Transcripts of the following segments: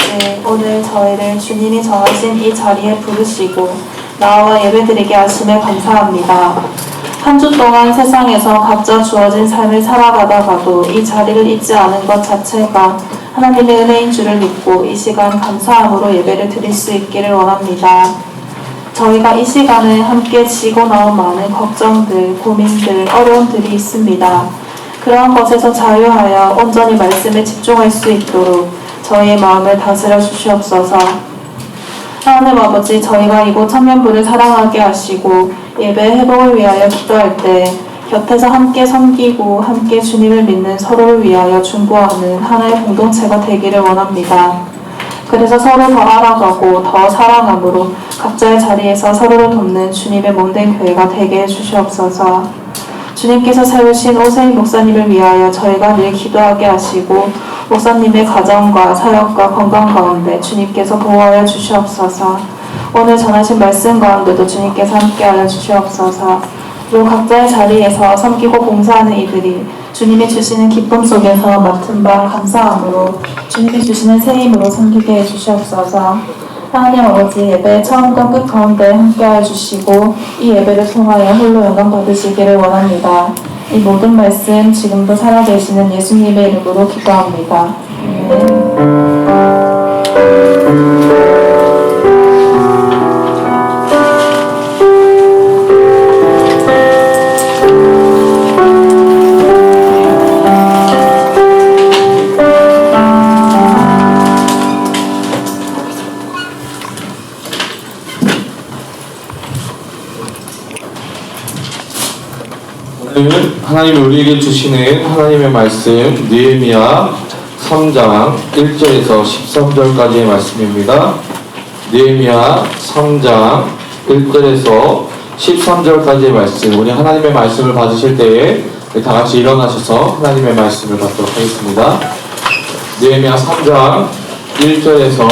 아버지, 오늘 저희를 주님이 정하신 이 자리에 부르시고 나와 예배드리게 하심에 감사합니다. 한 주 동안 세상에서 각자 주어진 삶을 살아가다가도 이 자리를 잊지 않은 것 자체가 하나님의 은혜인 줄을 믿고 이 시간 감사함으로 예배를 드릴 수 있기를 원합니다. 저희가 이 시간에 함께 지고 나온 많은 걱정들, 고민들, 어려움들이 있습니다. 그러한 것에서 자유하여 온전히 말씀에 집중할 수 있도록 저희의 마음을 다스려 주시옵소서. 하나님 아버지, 저희가 이곳 청년부를 사랑하게 하시고 예배 회복을 위하여 기도할 때 곁에서 함께 섬기고 함께 주님을 믿는 서로를 위하여 중보하는 하나의 공동체가 되기를 원합니다. 그래서 서로 더 알아가고 더 사랑함으로 각자의 자리에서 서로를 돕는 주님의 몸된 교회가 되게 해주시옵소서. 주님께서 세우신 오세희 목사님을 위하여 저희가 늘 기도하게 하시고 목사님의 가정과 사역과 건강 가운데 주님께서 보호하여 주시옵소서. 오늘 전하신 말씀 가운데도 주님께서 함께하여 주시옵소서. 그리고 각자의 자리에서 섬기고 봉사하는 이들이 주님이 주시는 기쁨 속에서 맡은 바 감사함으로 주님이 주시는 새 힘으로 섬기게 해주시옵소서. 하나님 아버지, 예배의 처음과 끝 가운데 함께하여 주시고 이 예배를 통하여 홀로 영광 받으시기를 원합니다. 이 모든 말씀 지금도 살아계시는 예수님의 이름으로 기도합니다. 오늘 하나님이 우리에게 주시는 하나님의 말씀 느헤미야 3장 1절에서 13절까지의 말씀입니다. 느헤미야 3장 1절에서 13절까지의 말씀, 우리 하나님의 말씀을 받으실 때에 다같이 일어나셔서 하나님의 말씀을 받도록 하겠습니다. 느헤미야 3장 1절에서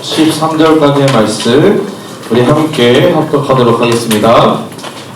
13절까지의 말씀 우리 함께 합독하도록 하겠습니다.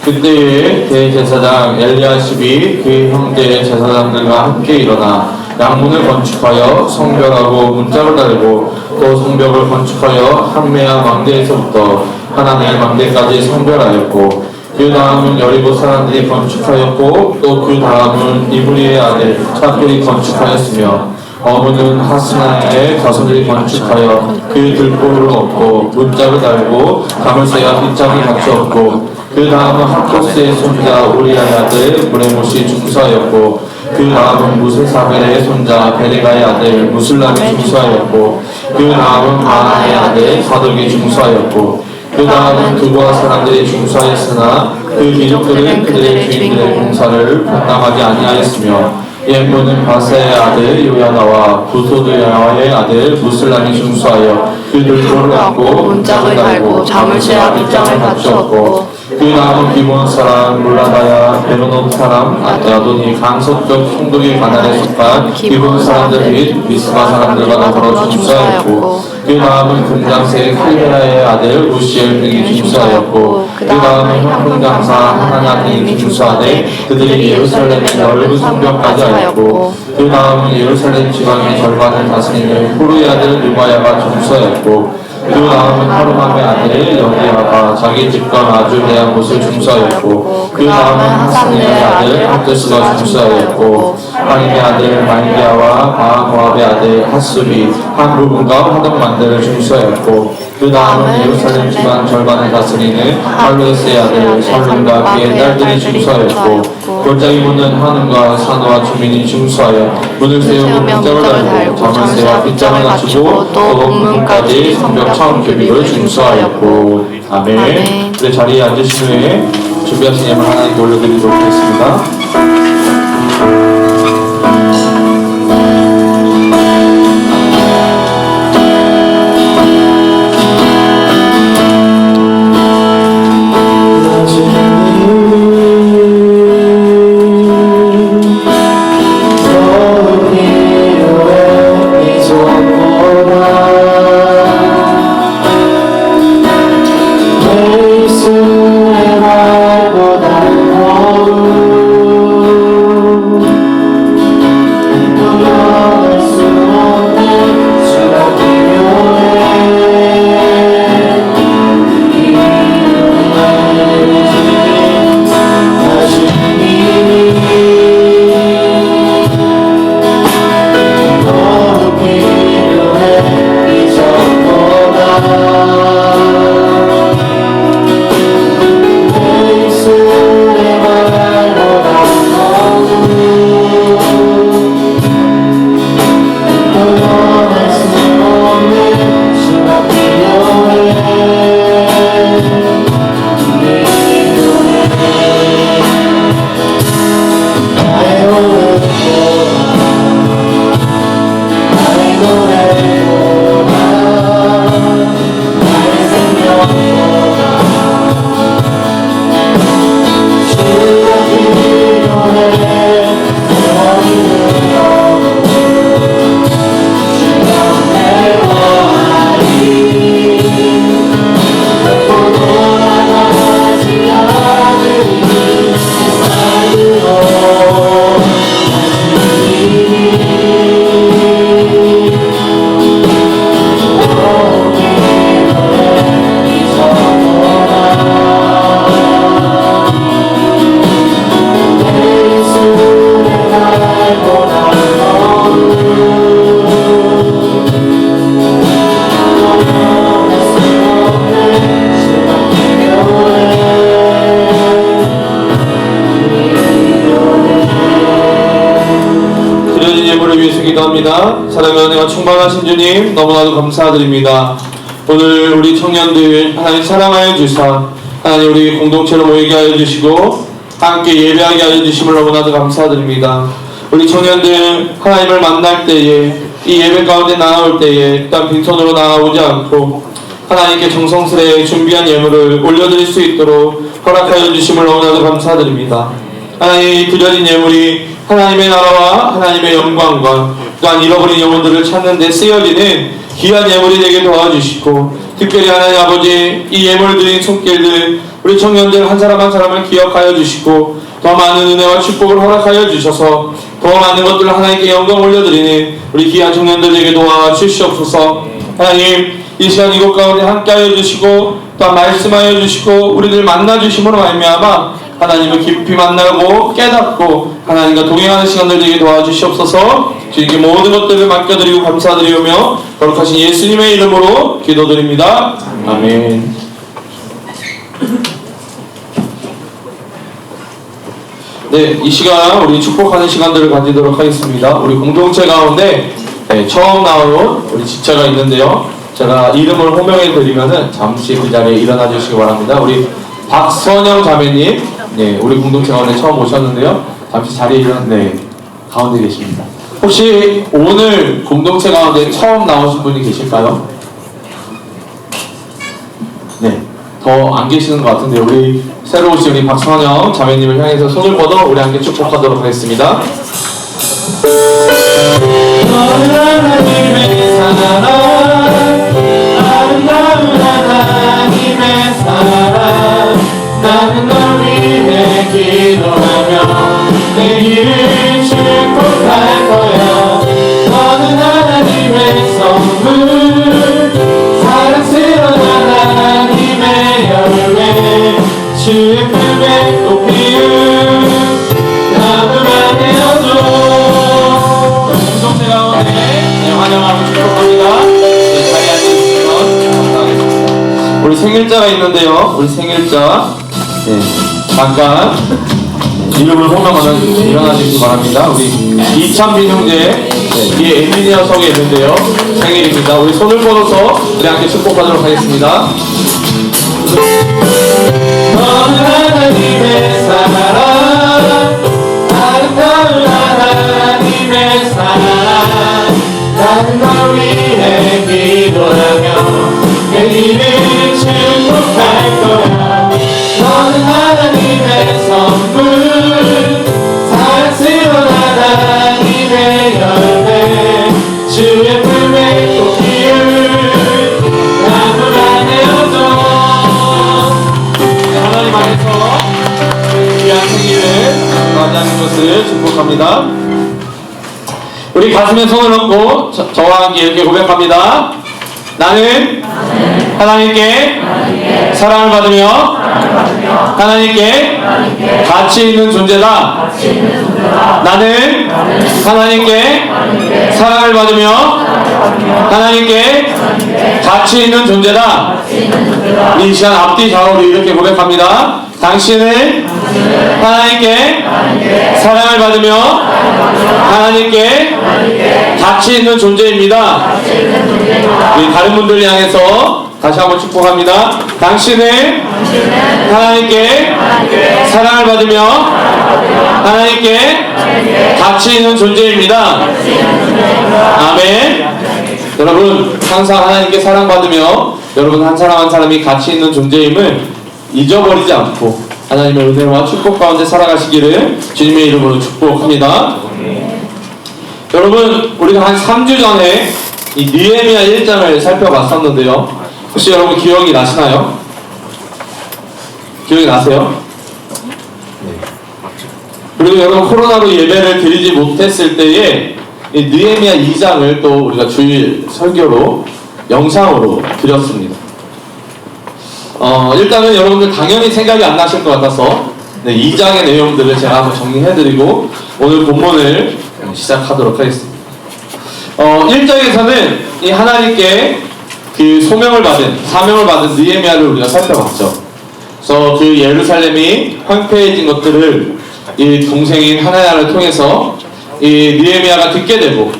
그때에 대제사장 엘리야십이 그의 형제 제사장들과 함께 일어나 양문을 건축하여 성벽하고 문짝을 달고 또 성벽을 건축하여 한메아 망대에서부터 하나멜 망대까지 성별하였고 그 다음은 여리고 사람들이 건축하였고 또 그 다음은 이브리의 아들 차필이 건축하였으며 어문은 하스나의 자손들이 건축하여 그 들보를 얻고 문짝을 달고 가물쇠와 빗장을 갖추었고 그 다음은 하코스의 손자 우리아의 아들 무레못이 중수하였고 그 다음은 무세사벨의 손자 베레가의 아들 무슬람이 중수하였고 그 다음은 바나의 아들 사독이 중수하였고 그 다음은 그와 사람들이 중수하였으나 그 기록들은 그들의 주인들의 공사를 감당하지 아니하였으며 예문은 바세의 아들 요야나와 부소드야의 아들 무슬람이 중수하여 그 들보를 얻고 문짝을 달고 자물쇠와 빗장을 갖추었고 그 다음은 기본 사람 물라다야 베로노 사람 야돈이 강서쪽 총독의 관할에 속한 기본 사람들 및 미스바 사람들과 더불어 중수하였고 그 다음은 금장세 칼베라의 아들 우시엘 등이 중수하였고 그 다음은 현금장사 하나냐 등이 중수하되 그들이 예루살렘의 넓은 성벽까지 하였고 그 다음은 예루살렘 지방의 절반을 다스리는 후르의 아들 누바야가 중수하였고 그 다음은 하루맘의 아들 여기야가 자기 집과 아주 대한 곳을 중수하였고 그 다음은 하산의 아들 하트스가 중수하였고 하림의 아들 말기야와 바모압의 아들 하수비 한 부분과 화덕만들을 중수하였고 그 다음은 예루살렘 지방 절반을 다스리는 할로에스의 아들 살룸과 그의 딸들이 중수하였고 골짜기 문은 한음과 산호와 주민이 중수하여 문을 세우고 문짝을 달고 자물쇠와 빗장을 갖추고 또 문문까지 성벽 처음 규비를 중수하였고 아멘. 네, 자리에 앉으신 후에 준비하신 예물 하나님께 올려드리도록 하겠습니다. 예수의 말보다 더욱 기도합니다. 사랑의 은혜가 충만하신 주님 너무나도 감사드립니다. 오늘 우리 청년들 하나님 사랑하여 주사 하나님 우리 공동체로 모이게 하여 주시고 함께 예배하게 하여 주심을 너무나도 감사드립니다. 우리 청년들 하나님을 만날 때에 이 예배 가운데 나아올 때에 또한 빈손으로 나아오지 않고 하나님께 정성스레 준비한 예물을 올려드릴 수 있도록 허락하여 주심을 너무나도 감사드립니다. 하나님 드려진 예물이 하나님의 나라와 하나님의 영광과 또한 잃어버린 영혼들을 찾는 데 쓰여지는 귀한 예물이 되게 도와주시고 특별히 하나님 아버지 이 예물을 드린 손길들 우리 청년들 한 사람 한 사람을 기억하여 주시고 더 많은 은혜와 축복을 허락하여 주셔서 더 많은 것들을 하나님께 영광 올려드리는 우리 귀한 청년들에게 도와주시옵소서. 하나님 이 시간 이곳 가운데 함께하여 주시고 또 말씀하여 주시고 우리들 만나주심으로 말미암아 하나님을 깊이 만나고 깨닫고 하나님과 동행하는 시간들 되게 도와주시옵소서. 주님께 모든 것들을 맡겨드리고 감사드리오며 거룩하신 예수님의 이름으로 기도드립니다. 아멘. 네, 이 시간 우리 축복하는 시간들을 가지도록 하겠습니다. 우리 공동체 가운데 처음 나온 우리 지체가 있는데요. 제가 이름을 호명해 드리면은 잠시 그 자리에 일어나 주시기 바랍니다. 우리 박선영 자매님, 네, 우리 공동체 가운데 처음 오셨는데요. 잠시 자리에 네, 가운데 계십니다. 혹시 오늘 공동체 가운데 처음 나오신 분이 계실까요? 네, 더 안 계시는 것 같은데 우리 새로 오신 우리 박선영 자매님을 향해서 손을 뻗어 우리 함께 축복하도록 하겠습니다. 하나님의 사랑 아름다운 하나님의 사랑 나는 널 위해 기도하며 내일을 축복할 거야. 너는 하나님의 선물 사랑스러운 하나님의 열매 주의 품에 꼭 피운 나무가 되어줘. 공동체 가운데 환영하고 축복합니다. 자리에 앉아주시면 감사하겠습니다. 우리 생일자가 있는데요. 우리 생일자 네, 잠깐 이름을 호명하면 일어나 주시기 바랍니다. 우리 이찬빈 형제 뒤에 엔지니어석에 있는데요. 생일입니다. 우리 손을 뻗어서 우리 함께 축복하도록 하겠습니다. 너는 하나님의 사랑 아름다운 하나님의 사랑 나는 널 위해 기도하며 내일을 축복할 거야. 너는 하나님의 선물 사랑스러운 하나님의 열매 주의 품에 꼭 피운 나무가 되어줘. 하나님 안에서 귀한 생일을 맞이하는 것을 축복합니다. 우리 가슴에 손을 얹고 저와 함께 이렇게 고백합니다. 나는 하나님께 사랑을 받으며 하나님께 가치 있는 존재다. 나는 하나님께 사랑을 받으며 하나님께 가치 있는 존재다. 이 시간 앞뒤 좌우로 이렇게 고백합니다. 당신은 하나님께 사랑을 받으며 하나님께 가치 있는 존재입니다. 우리 다른 분들 향해서 다시 한번 축복합니다. 당신은 하나님께 사랑을 받으며 하나님께 가치 있는 존재입니다. 아멘. 여러분 항상 하나님께 사랑받으며 여러분 한 사람 한 사람이 가치 있는 존재임을 잊어버리지 않고 하나님의 은혜와 축복 가운데 살아가시기를 주님의 이름으로 축복합니다. 여러분 우리가 한 3주 전에 이 느헤미야 1장을 살펴봤었는데요. 혹시 여러분 기억이 나시나요? 기억이 나세요? 네. 그리고 여러분 코로나로 예배를 드리지 못했을 때에 이 느헤미야 2장을 또 우리가 주일 설교로 영상으로 드렸습니다. 일단은 여러분들 당연히 생각이 안 나실 것 같아서 2장의 내용들을 제가 한번 정리해드리고 오늘 본문을 시작하도록 하겠습니다. 1장에서는 이 하나님께 그 소명을 받은, 사명을 받은 느헤미야를 우리가 살펴봤죠. 그래서 그 예루살렘이 황폐해진 것들을 이 동생인 하나야를 통해서 이 느헤미야가 듣게 되고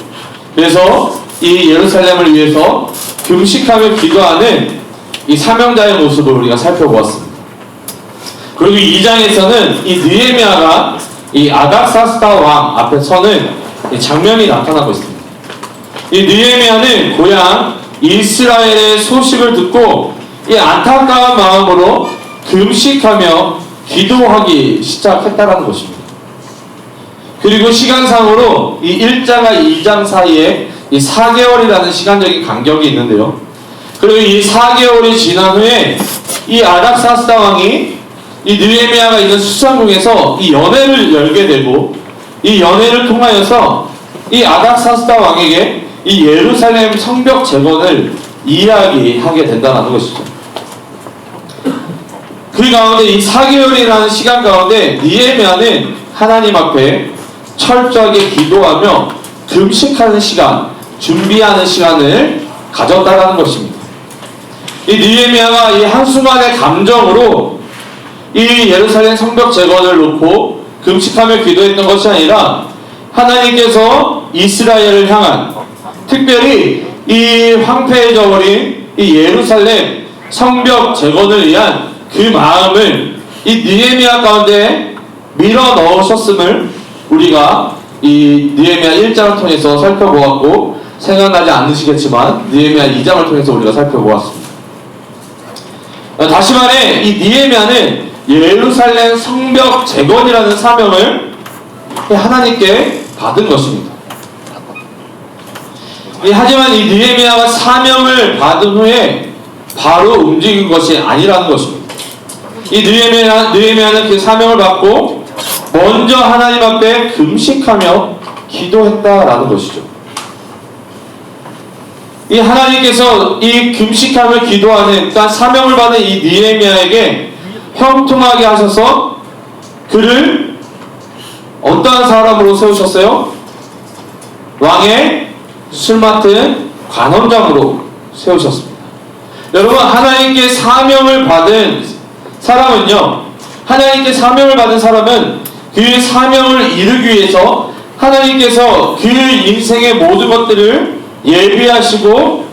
그래서 이 예루살렘을 위해서 금식하며 기도하는 이 사명자의 모습을 우리가 살펴보았습니다. 그리고 2장에서는 이 느헤미야가 이 아닥사스다 왕 앞에 서는 이 장면이 나타나고 있습니다. 이 느헤미야는 고향 이스라엘의 소식을 듣고 이 안타까운 마음으로 금식하며 기도하기 시작했다는 것입니다. 그리고 시간상으로 이 1장과 2장 사이에 이 4개월이라는 시간적인 간격이 있는데요. 그리고 이 4개월이 지난 후에 이 아닥사스다 왕이 이 느헤미야가 있는 수상궁에서 이 연회를 열게 되고, 이 연회를 통하여서 이 아닥사스다 왕에게 이 예루살렘 성벽 재건을 이야기하게 된다는 것이죠. 그 가운데 이 4개월이라는 시간 가운데 느헤미야는 하나님 앞에 철저하게 기도하며 금식하는 시간, 준비하는 시간을 가졌다는 것입니다. 이 느헤미야가 이 한순간의 감정으로 이 예루살렘 성벽 재건을 놓고 금식하며 기도했던 것이 아니라 하나님께서 이스라엘을 향한, 특별히 이 황폐해져 버린 이 예루살렘 성벽 재건을 위한 그 마음을 이 느헤미야 가운데 밀어 넣으셨음을 우리가 이 느헤미야 1장을 통해서 살펴보았고, 생각나지 않으시겠지만 느헤미야 2장을 통해서 우리가 살펴보았습니다. 다시 말해 이 느헤미야는 예루살렘 성벽 재건이라는 사명을 하나님께 받은 것입니다. 하지만 이 느헤미야가 사명을 받은 후에 바로 움직인 것이 아니라는 것입니다. 이 느헤미야는 그 사명을 받고 먼저 하나님 앞에 금식하며 기도했다라는 것이죠. 이 하나님께서 이 금식하며 기도하는, 그러니까 사명을 받은 이 느헤미야에게 형통하게 하셔서 그를 어떠한 사람으로 세우셨어요? 왕의 술 맡은 관원장으로 세우셨습니다. 여러분, 하나님께 사명을 받은 사람은요, 하나님께 사명을 받은 사람은 그 사명을 이루기 위해서 하나님께서 그 인생의 모든 것들을 예비하시고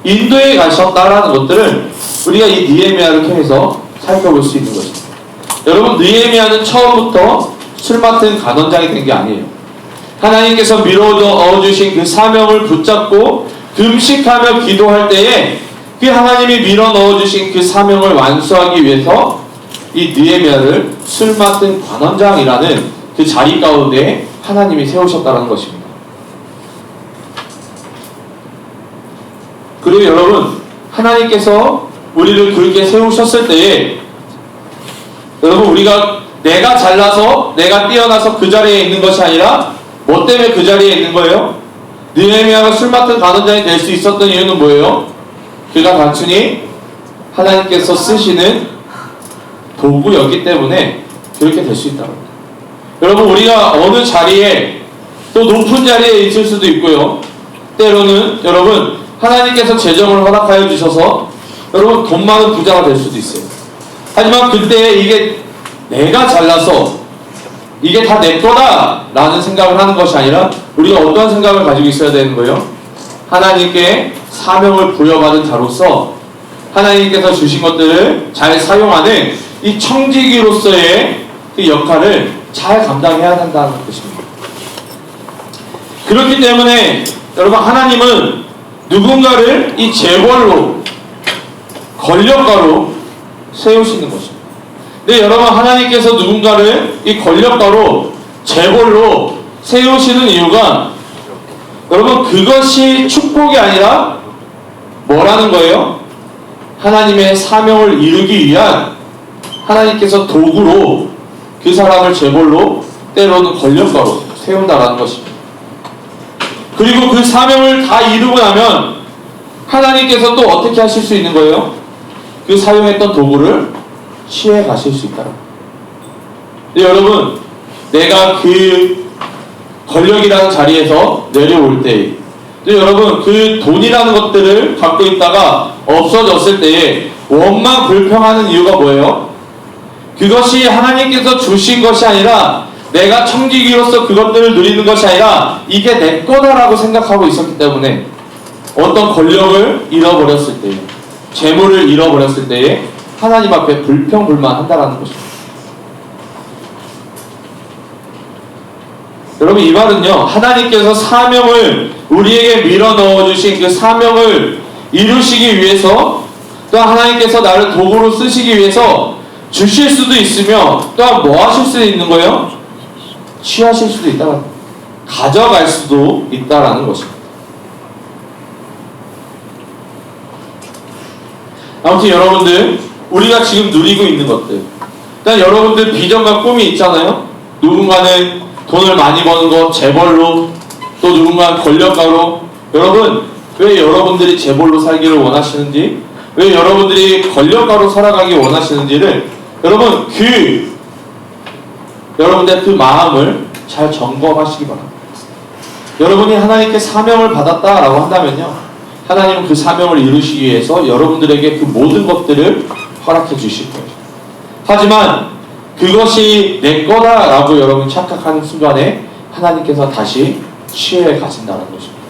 인도해 가셨다라는 것들을 우리가 이 느헤미야를 통해서 살펴볼 수 있는 것입니다. 여러분, 느헤미야는 처음부터 술 맡은 간원장이 된 게 아니에요. 하나님께서 밀어넣어주신 그 사명을 붙잡고 금식하며 기도할 때에 그 하나님이 밀어넣어주신 그 사명을 완수하기 위해서 이 느헤미야를 술 맡은 관원장이라는 그 자리 가운데 하나님이 세우셨다는 것입니다. 그리고 여러분, 하나님께서 우리를 그렇게 세우셨을 때에 여러분, 우리가 내가 잘나서 내가 뛰어나서 그 자리에 있는 것이 아니라 뭐 때문에 그 자리에 있는 거예요? 느헤미야가 술 맡은 간원장이 될 수 있었던 이유는 뭐예요? 그가 단순히 하나님께서 쓰시는 도구였기 때문에 그렇게 될 수 있다는 거예요. 여러분, 우리가 어느 자리에, 또 높은 자리에 있을 수도 있고요, 때로는 여러분 하나님께서 재정을 허락하여 주셔서 여러분 돈 많은 부자가 될 수도 있어요. 하지만 그때 이게 내가 잘나서 이게 다 내 거다 라는 생각을 하는 것이 아니라 우리가 어떠한 생각을 가지고 있어야 되는 거예요? 하나님께 사명을 부여받은 자로서 하나님께서 주신 것들을 잘 사용하는 이 청지기로서의 그 역할을 잘 감당해야 한다는 것입니다. 그렇기 때문에 여러분, 하나님은 누군가를 이 재벌로, 권력가로 세우시는 것입니다. 근데 여러분, 하나님께서 누군가를 이 권력가로, 재벌로 세우시는 이유가 여러분 그것이 축복이 아니라 뭐라는 거예요? 하나님의 사명을 이루기 위한 하나님께서 도구로 그 사람을 재벌로, 때로는 권력가로 세운다라는 것입니다. 그리고 그 사명을 다 이루고 나면 하나님께서 또 어떻게 하실 수 있는 거예요? 그 사용했던 도구를 취해 가실 수 있다. 여러분, 내가 그 권력이라는 자리에서 내려올 때, 여러분 그 돈이라는 것들을 갖고 있다가 없어졌을 때에 원망 불평하는 이유가 뭐예요? 그것이 하나님께서 주신 것이 아니라 내가 청지기로서 그것들을 누리는 것이 아니라 이게 내 거다라고 생각하고 있었기 때문에 어떤 권력을 잃어버렸을 때에, 재물을 잃어버렸을 때에 하나님 앞에 불평불만한다라는 것입니다. 여러분, 이 말은요, 하나님께서 사명을 우리에게 밀어넣어 주신 그 사명을 이루시기 위해서, 또한 하나님께서 나를 도구로 쓰시기 위해서 주실 수도 있으며, 또한 뭐 하실 수도 있는 거예요? 취하실 수도 있다, 가져갈 수도 있다라는 것입니다. 아무튼 여러분들, 우리가 지금 누리고 있는 것들, 일단 여러분들 비전과 꿈이 있잖아요. 누군가는 돈을 많이 버는 것, 재벌로, 또 누군가는 권력가로. 여러분, 왜 여러분들이 재벌로 살기를 원하시는지, 왜 여러분들이 권력가로 살아가기 원하시는지를 여러분, 여러분들의 그 마음을 잘 점검하시기 바랍니다. 여러분이 하나님께 사명을 받았다라고 한다면요, 하나님은 그 사명을 이루시기 위해서 여러분들에게 그 모든 것들을 허락해 주실 거예요. 하지만 그것이 내 거다라고 여러분이 착각하는 순간에 하나님께서 다시 취해 가신다는 것입니다.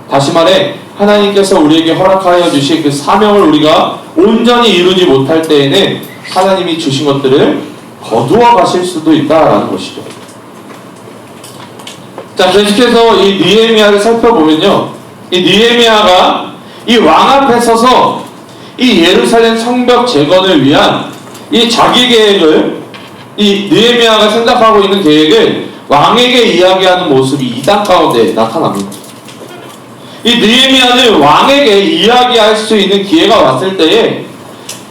다시 말해, 하나님께서 우리에게 허락하여 주신 그 사명을 우리가 온전히 이루지 못할 때에는 하나님이 주신 것들을 거두어 가실 수도 있다라는 것이죠. 자, 계속해서 이 느헤미야를 살펴보면요, 이 느헤미야가 이 왕 앞에 서서 이 예루살렘 성벽 재건을 위한 이 자기 계획을, 이 느헤미야가 생각하고 있는 계획을 왕에게 이야기하는 모습이 이 땅 가운데 나타납니다. 이 느헤미야는 왕에게 이야기할 수 있는 기회가 왔을 때에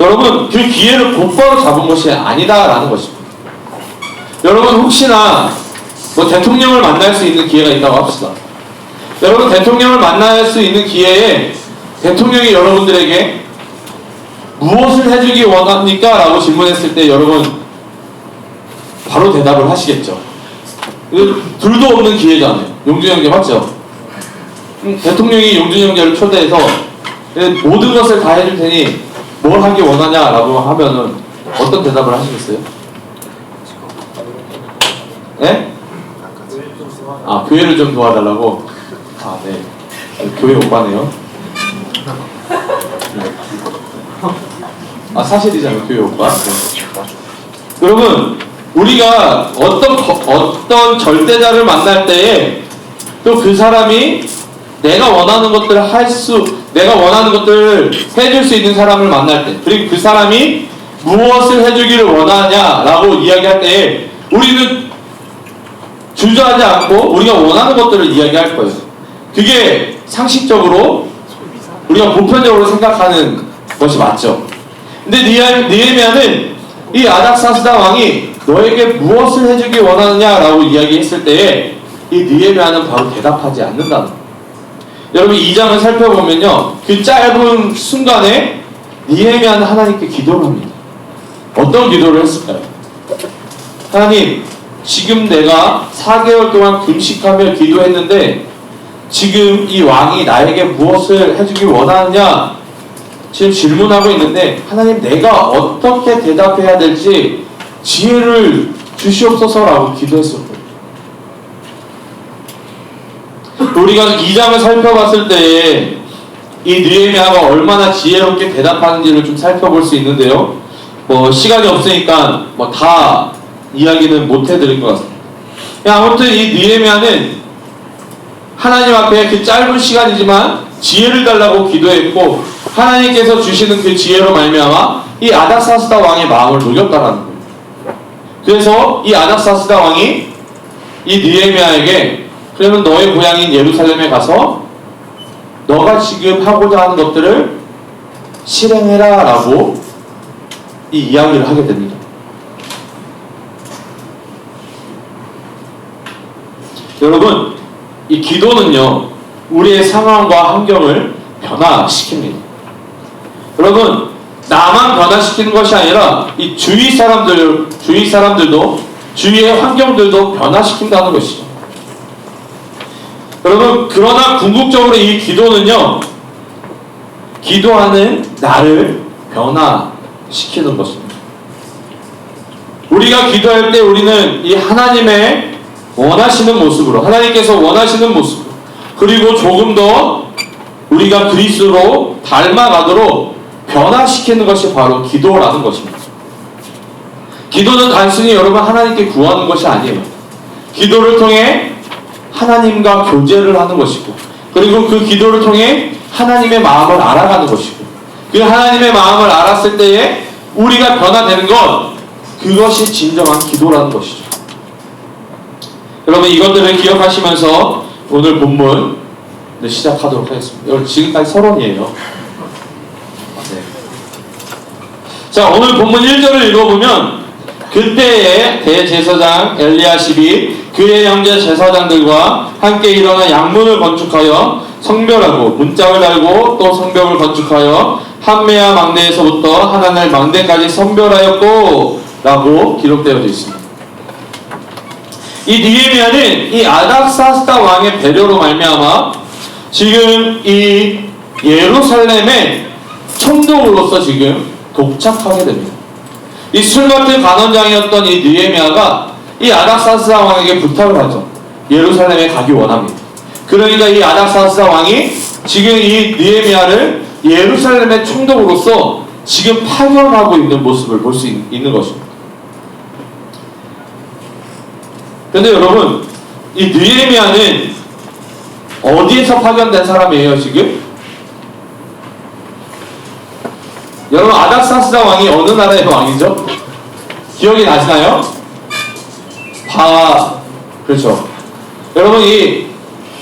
여러분, 그 기회를 곧바로 잡은 것이 아니다라는 것입니다. 여러분, 혹시나 뭐 대통령을 만날 수 있는 기회가 있다고 합시다. 여러분, 대통령을 만날 수 있는 기회에 대통령이 여러분들에게 무엇을 해주기 원합니까? 라고 질문했을 때 여러분 바로 대답을 하시겠죠. 둘도 없는 기회잖아요. 용준 형제 맞죠? 대통령이 용준 형제를 초대해서 모든 것을 다 해줄 테니 뭘 하기 원하냐라고 하면은 어떤 대답을 하시겠어요? 네? 아, 교회를 좀 도와달라고? 아, 네. 교회 오빠네요. 아, 사실이잖아요, 교회 오빠. 네. 여러분, 우리가 어떤 절대자를 만날 때에 또 그 사람이 내가 원하는 것들을 내가 원하는 것들을 해줄 수 있는 사람을 만날 때, 그리고 그 사람이 무엇을 해주기를 원하냐라고 이야기할 때에 우리는 주저하지 않고 우리가 원하는 것들을 이야기할 거예요. 그게 상식적으로 우리가 보편적으로 생각하는 것이 맞죠. 근데 느헤미야는 이 아닥사스다 왕이 너에게 무엇을 해주기 원하느냐라고 이야기했을 때에 이 느헤미야는 바로 대답하지 않는다는 거예요. 여러분, 이 장을 살펴보면요, 그 짧은 순간에 느헤미야는 하나님께 기도를 합니다. 어떤 기도를 했을까요? 하나님, 지금 내가 4개월 동안 금식하며 기도했는데 지금 이 왕이 나에게 무엇을 해주기 원하느냐 지금 질문하고 있는데, 하나님, 내가 어떻게 대답해야 될지 지혜를 주시옵소서라고 기도했었거든요. 우리가 이 장을 살펴봤을 때 이 느헤미야가 얼마나 지혜롭게 대답하는지를 좀 살펴볼 수 있는데요, 뭐 시간이 없으니까 뭐 다 이야기는 못 해드릴 것 같습니다. 아무튼 이 느헤미야는 하나님 앞에 그 짧은 시간이지만 지혜를 달라고 기도했고, 하나님께서 주시는 그 지혜로 말미암아 이 아닥사스다 왕의 마음을 녹였다라는 거예요. 그래서 이 아닥사스다 왕이 이 느헤미야에게, 그러면 너의 고향인 예루살렘에 가서 너가 지금 하고자 하는 것들을 실행해라 라고 이 이야기를 하게 됩니다. 여러분, 이 기도는요, 우리의 상황과 환경을 변화시킵니다. 여러분, 나만 변화시키는 것이 아니라 이 주위 사람들도, 주위의 환경들도 변화시킨다는 것이죠. 여러분, 그러나 궁극적으로 이 기도는요, 기도하는 나를 변화시키는 것입니다. 우리가 기도할 때 우리는 이 하나님의 원하시는 모습으로, 하나님께서 원하시는 모습으로, 그리고 조금 더 우리가 그리스도로 닮아가도록 변화시키는 것이 바로 기도라는 것입니다. 기도는 단순히 여러분 하나님께 구하는 것이 아니에요. 기도를 통해 하나님과 교제를 하는 것이고, 그리고 그 기도를 통해 하나님의 마음을 알아가는 것이고, 그 하나님의 마음을 알았을 때에 우리가 변화되는 것, 그것이 진정한 기도라는 것이죠. 여러분 이것들을 기억하시면서 오늘 본문 시작하도록 하겠습니다. 여러분 지금까지 서론이에요. 네. 자, 오늘 본문 1절을 읽어보면, 그때에 대제사장 엘리야십이 그의 형제 제사장들과 함께 일어나 양문을 건축하여 성별하고 문짝을 달고 또 성벽을 건축하여 한매와 망대에서부터 하나늘 망대까지 선별하였고 라고 기록되어 있습니다. 이 느헤미야는 이 아닥사스다 왕의 배려로 말미암아 지금 이 예루살렘의 총독으로서 지금 도착하게 됩니다. 이 술마트 간원장이었던 이 느헤미야가 이 아닥사스다 왕에게 부탁을 하죠. 예루살렘에 가기 원합니다. 그러니까 이 아닥사스다 왕이 지금 이 느헤미야를 예루살렘의 총독으로서 지금 파견하고 있는 모습을 볼 수 있는 것입니다. 그런데 여러분, 이 느헤미야는 어디에서 파견된 사람이에요 지금? 여러분 아닥사스다 왕이 어느 나라의 왕이죠? 기억이 나시나요? 그렇죠. 여러분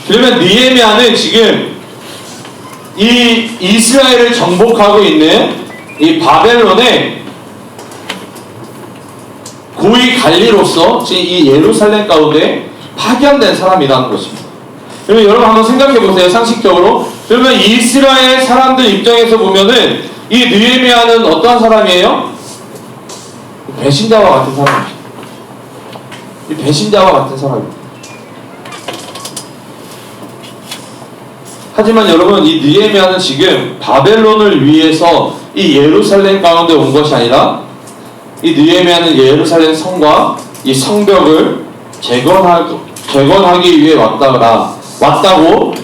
그러면 느헤미야는 지금 이 이스라엘을 정복하고 있는 이 바벨론의 고위 관리로서 지금 이 예루살렘 가운데 파견된 사람이라는 것입니다. 그러면 여러분 한번 생각해 보세요. 상식적으로. 그러면 이스라엘 사람들 입장에서 보면은 이 느헤미야는 어떠한 사람이에요? 배신자와 같은 사람입니다. 이 배신자와 같은 사람입니다. 하지만 여러분 이 느헤미야는 지금 바벨론을 위해서 이 예루살렘 가운데 온 것이 아니라 이 느헤미야는 예루살렘 성과 이 성벽을 재건하기 위해 왔다고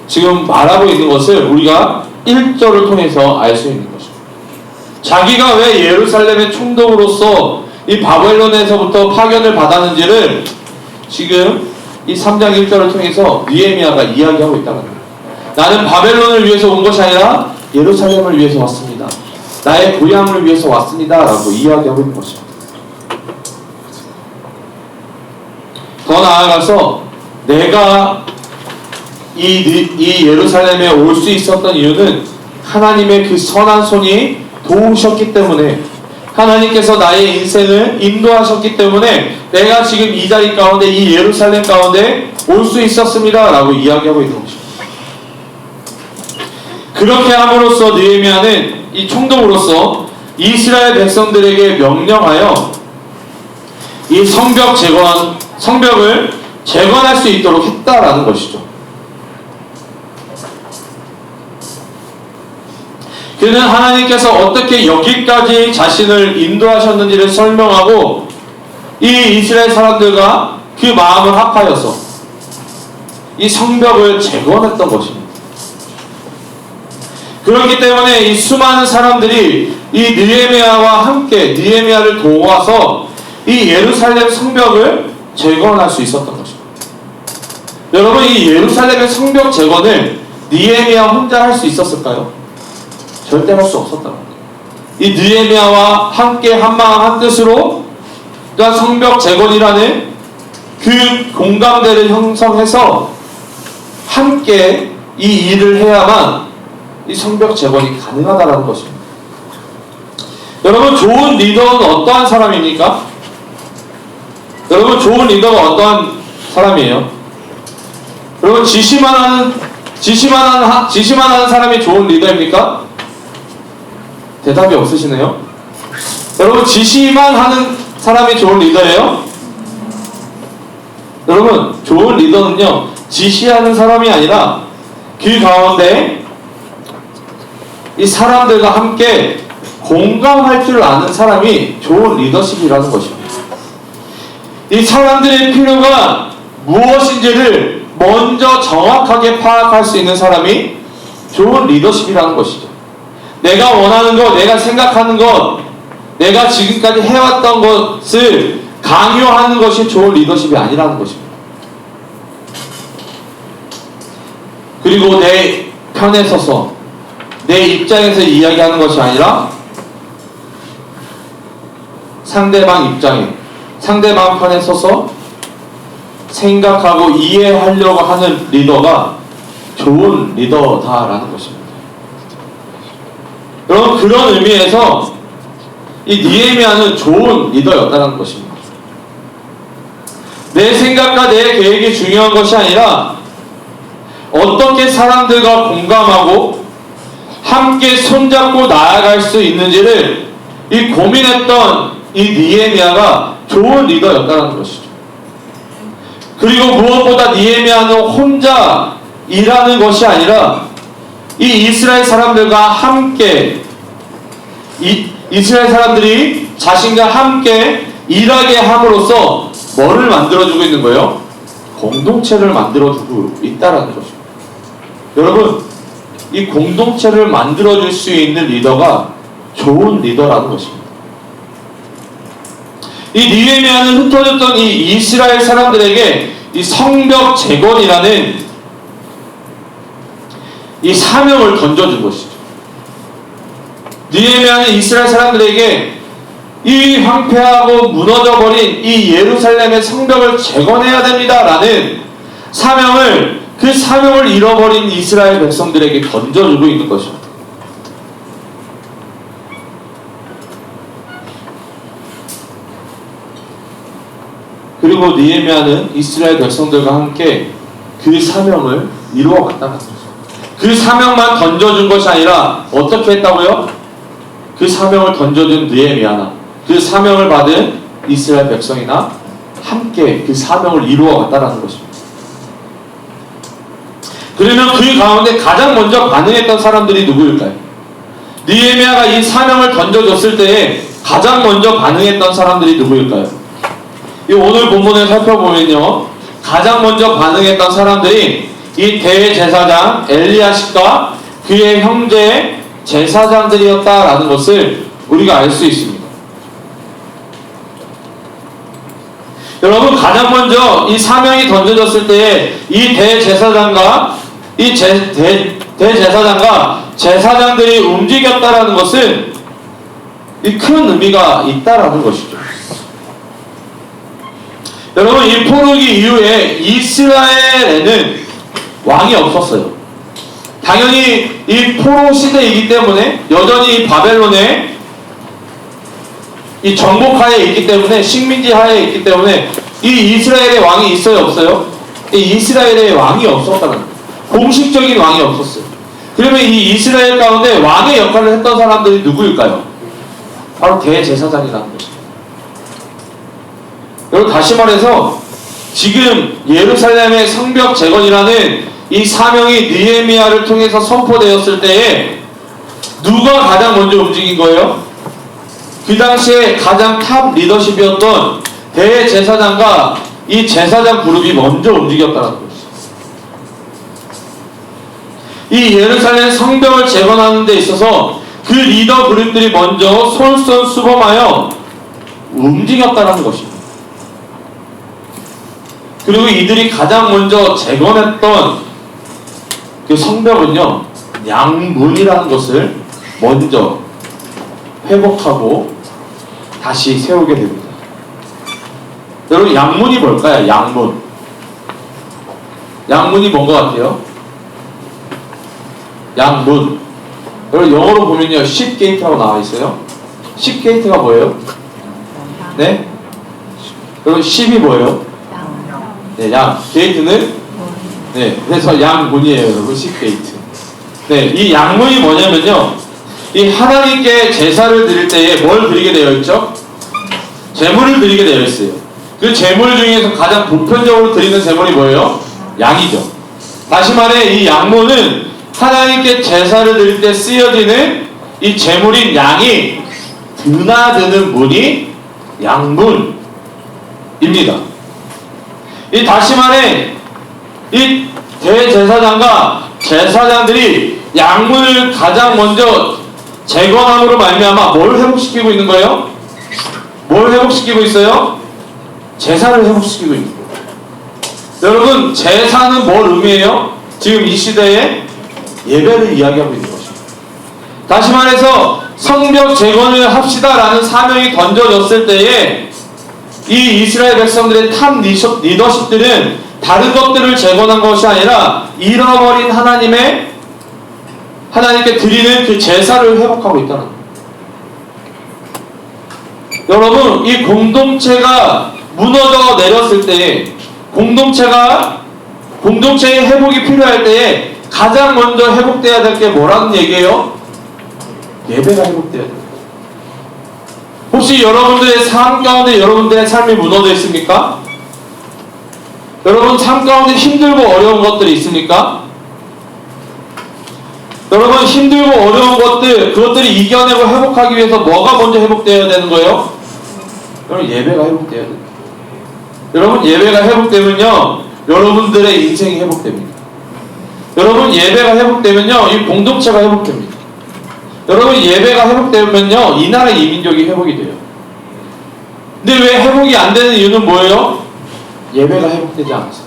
지금 말하고 있는 것을 우리가 1절을 통해서 알 수 있는 것입니다. 자기가 왜 예루살렘의 총독으로서 이 바벨론에서부터 파견을 받았는지를 지금 이 3장 1절을 통해서 느헤미야가 이야기하고 있다는 거예요. 나는 바벨론을 위해서 온 것이 아니라 예루살렘을 위해서 왔습니다. 나의 고향을 위해서 왔습니다. 라고 이야기하고 있는 것입니다. 더 나아가서 내가 이 예루살렘에 올 수 있었던 이유는 하나님의 그 선한 손이 도우셨기 때문에, 하나님께서 나의 인생을 인도하셨기 때문에 내가 지금 이 자리 가운데 이 예루살렘 가운데 올 수 있었습니다. 라고 이야기하고 있는 것입니다. 그렇게 함으로써 느헤미야는 이 총독으로서 이스라엘 백성들에게 명령하여 이 성벽을 재건할 수 있도록 했다라는 것이죠. 그는 하나님께서 어떻게 여기까지 자신을 인도하셨는지를 설명하고 이 이스라엘 사람들과 그 마음을 합하여서 이 성벽을 재건했던 것입니다. 그렇기 때문에 이 수많은 사람들이 이 느헤미야와 함께 느헤미야를 도와서 이 예루살렘 성벽을 재건할 수 있었던 것입니다. 여러분 이 예루살렘의 성벽 재건을 느헤미야 혼자 할 수 있었을까요? 절대 할 수 없었다. 이 느헤미야와 함께 한마음 한뜻으로 그러니까 성벽 재건이라는 그 공감대를 형성해서 함께 이 일을 해야만 이 성벽 재건이 가능하다는 것입니다. 여러분 좋은 리더는 어떠한 사람입니까? 여러분 좋은 리더가 어떠한 사람이에요? 여러분 지시만 하는 사람이 좋은 리더입니까? 대답이 없으시네요. 여러분 지시만 하는 사람이 좋은 리더예요? 여러분 좋은 리더는요 지시하는 사람이 아니라 그 가운데 이 사람들과 함께 공감할 줄 아는 사람이 좋은 리더십이라는 것입니다. 이 사람들의 필요가 무엇인지를 먼저 정확하게 파악할 수 있는 사람이 좋은 리더십이라는 것이죠. 내가 원하는 것, 내가 생각하는 것, 내가 지금까지 해왔던 것을 강요하는 것이 좋은 리더십이 아니라는 것입니다. 그리고 내 편에 서서 내 입장에서 이야기하는 것이 아니라 상대방 입장에, 상대방 편에 서서 생각하고 이해하려고 하는 리더가 좋은 리더다라는 것입니다. 여러분, 그런 의미에서 이 느헤미야는 좋은 리더였다는 것입니다. 내 생각과 내 계획이 중요한 것이 아니라 어떻게 사람들과 공감하고 함께 손잡고 나아갈 수 있는지를 이 고민했던 이 느헤미야가 좋은 리더였다는 것이죠. 그리고 무엇보다 느헤미야는 혼자 일하는 것이 아니라 이 이스라엘 사람들과 함께 이스라엘 사람들이 자신과 함께 일하게 함으로써 뭐를 만들어주고 있는 거예요? 공동체를 만들어주고 있다라는 것입니다. 여러분, 이 공동체를 만들어줄 수 있는 리더가 좋은 리더라는 것입니다. 이 느헤미야는 흩어졌던 이 이스라엘 사람들에게 이 성벽 재건이라는 이 사명을 던져준 것이죠. 느헤미야는 이스라엘 사람들에게 이 황폐하고 무너져버린 이 예루살렘의 성벽을 재건해야 됩니다라는 사명을, 그 사명을 잃어버린 이스라엘 백성들에게 던져주고 있는 것입니다. 그리고 느헤미야는 이스라엘 백성들과 함께 그 사명을 이루어갔다는 거죠. 그 사명만 던져준 것이 아니라 어떻게 했다고요? 그 사명을 던져준 느헤미야나 그 사명을 받은 이스라엘 백성이나 함께 그 사명을 이루어갔다는 것입니다. 그러면 그 가운데 가장 먼저 반응했던 사람들이 누구일까요? 느헤미야가 이 사명을 던져줬을 때에 가장 먼저 반응했던 사람들이 누구일까요? 이 오늘 본문을 살펴보면요, 가장 먼저 반응했던 사람들이 이 대제사장 엘리야십과 그의 형제 제사장들이었다라는 것을 우리가 알 수 있습니다. 여러분, 가장 먼저 이 사명이 던져졌을 때에 이 대제사장과 이 대제사장과 제사장들이 움직였다라는 것은 이 큰 의미가 있다라는 것이죠. 여러분, 이 포로기 이후에 이스라엘에는 왕이 없었어요. 당연히 이 포로 시대이기 때문에 여전히 이 바벨론의 이 정복하에 있기 때문에, 식민지 하에 있기 때문에 이 이스라엘의 왕이 있어요, 없어요? 이 이스라엘의 왕이 없었다는 거예요. 공식적인 왕이 없었어요. 그러면 이 이스라엘 가운데 왕의 역할을 했던 사람들이 누구일까요? 바로 대제사장이라는 것입니다. 여러분, 다시 말해서 지금 예루살렘의 성벽 재건이라는 이 사명이 느헤미야를 통해서 선포되었을 때에 누가 가장 먼저 움직인 거예요? 그 당시에 가장 탑 리더십이었던 대제사장과 이 제사장 그룹이 먼저 움직였다는 것이죠. 이 예루살렘 성벽을 재건하는 데 있어서 그 리더 그룹들이 먼저 솔선수범하여 움직였다는 것입니다. 그리고 이들이 가장 먼저 재건했던 그 성벽은요, 양문이라는 것을 먼저 회복하고 다시 세우게 됩니다. 여러분, 양문이 뭘까요? 양문. 양문이 뭔 것 같아요? 양문. 여러분, 영어로 보면요, 십게이트라고 나와 있어요. 십게이트가 뭐예요? 네? 여러분, 십이 뭐예요? 네, 양. 게이트는? 네, 그래서 양문이에요, 여러분. 십게이트. 네, 이 양문이 뭐냐면요, 이 하나님께 제사를 드릴 때에 뭘 드리게 되어 있죠? 제물을 드리게 되어 있어요. 그 제물 중에서 가장 보편적으로 드리는 제물이 뭐예요? 양이죠. 다시 말해, 이 양문은 하나님께 제사를 드릴 때 쓰여지는 이 제물인 양이 드나드는 문이 양문입니다. 이 다시 말해 이 대제사장과 제사장들이 양문을 가장 먼저 재건함으로 말미암아 뭘 회복시키고 있는 거예요? 뭘 회복시키고 있어요? 제사를 회복시키고 있는 거예요. 여러분, 제사는 뭘 의미해요? 지금 이 시대에 예배를 이야기하고 있는 것입니다. 다시 말해서 성벽 재건을 합시다라는 사명이 던져졌을 때에 이 이스라엘 백성들의 탑 리더십들은 다른 것들을 재건한 것이 아니라 잃어버린 하나님께 드리는 그 제사를 회복하고 있다는 거예요. 여러분, 이 공동체가 무너져 내렸을 때에 공동체의 회복이 필요할 때에 가장 먼저 회복돼야 될 게 뭐라는 얘기예요? 예배가 회복돼야 돼요. 혹시 여러분들의 삶 가운데 여러분들의 삶이 무너져 있습니까? 여러분 삶 가운데 힘들고 어려운 것들이 있습니까? 여러분 힘들고 어려운 것들, 그것들을 이겨내고 회복하기 위해서 뭐가 먼저 회복되어야 되는 거예요? 여러분 예배가 회복되어야 돼요. 여러분 예배가 회복되면요 여러분들의 인생이 회복됩니다. 여러분 예배가 회복되면요 이 공동체가 회복됩니다. 여러분 예배가 회복되면요 이 나라 이민족이 회복이 돼요. 근데 왜 회복이 안 되는 이유는 뭐예요? 예배가 회복되지 않아서,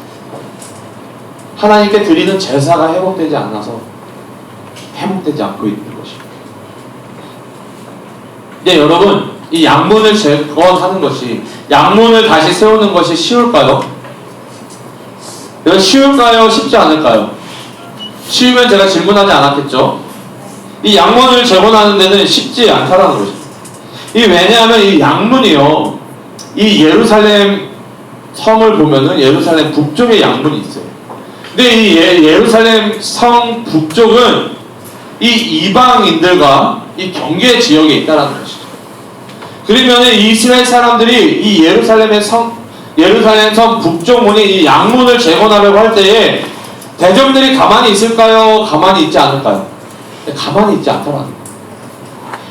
하나님께 드리는 제사가 회복되지 않아서 회복되지 않고 있는 것입니다. 근데 여러분 이 양문을 재건하는 것이, 양문을 다시 세우는 것이 쉬울까요? 쉬울까요? 쉽지 않을까요? 쉬우면 제가 질문하지 않았겠죠? 이 양문을 재건하는 데는 쉽지 않다라는 것입니다. 왜냐하면 이 양문이요, 이 예루살렘 성을 보면은 예루살렘 북쪽에 양문이 있어요. 근데 이 예루살렘 성 북쪽은 이 이방인들과 이 경계 지역에 있다라는 것이죠. 그러면 이스라엘 사람들이 이 예루살em 성 북쪽 문에 이 양문을 재건하려고 할 때에 대적들이 가만히 있을까요? 가만히 있지 않을까요? 가만히 있지 않더라는 거예요.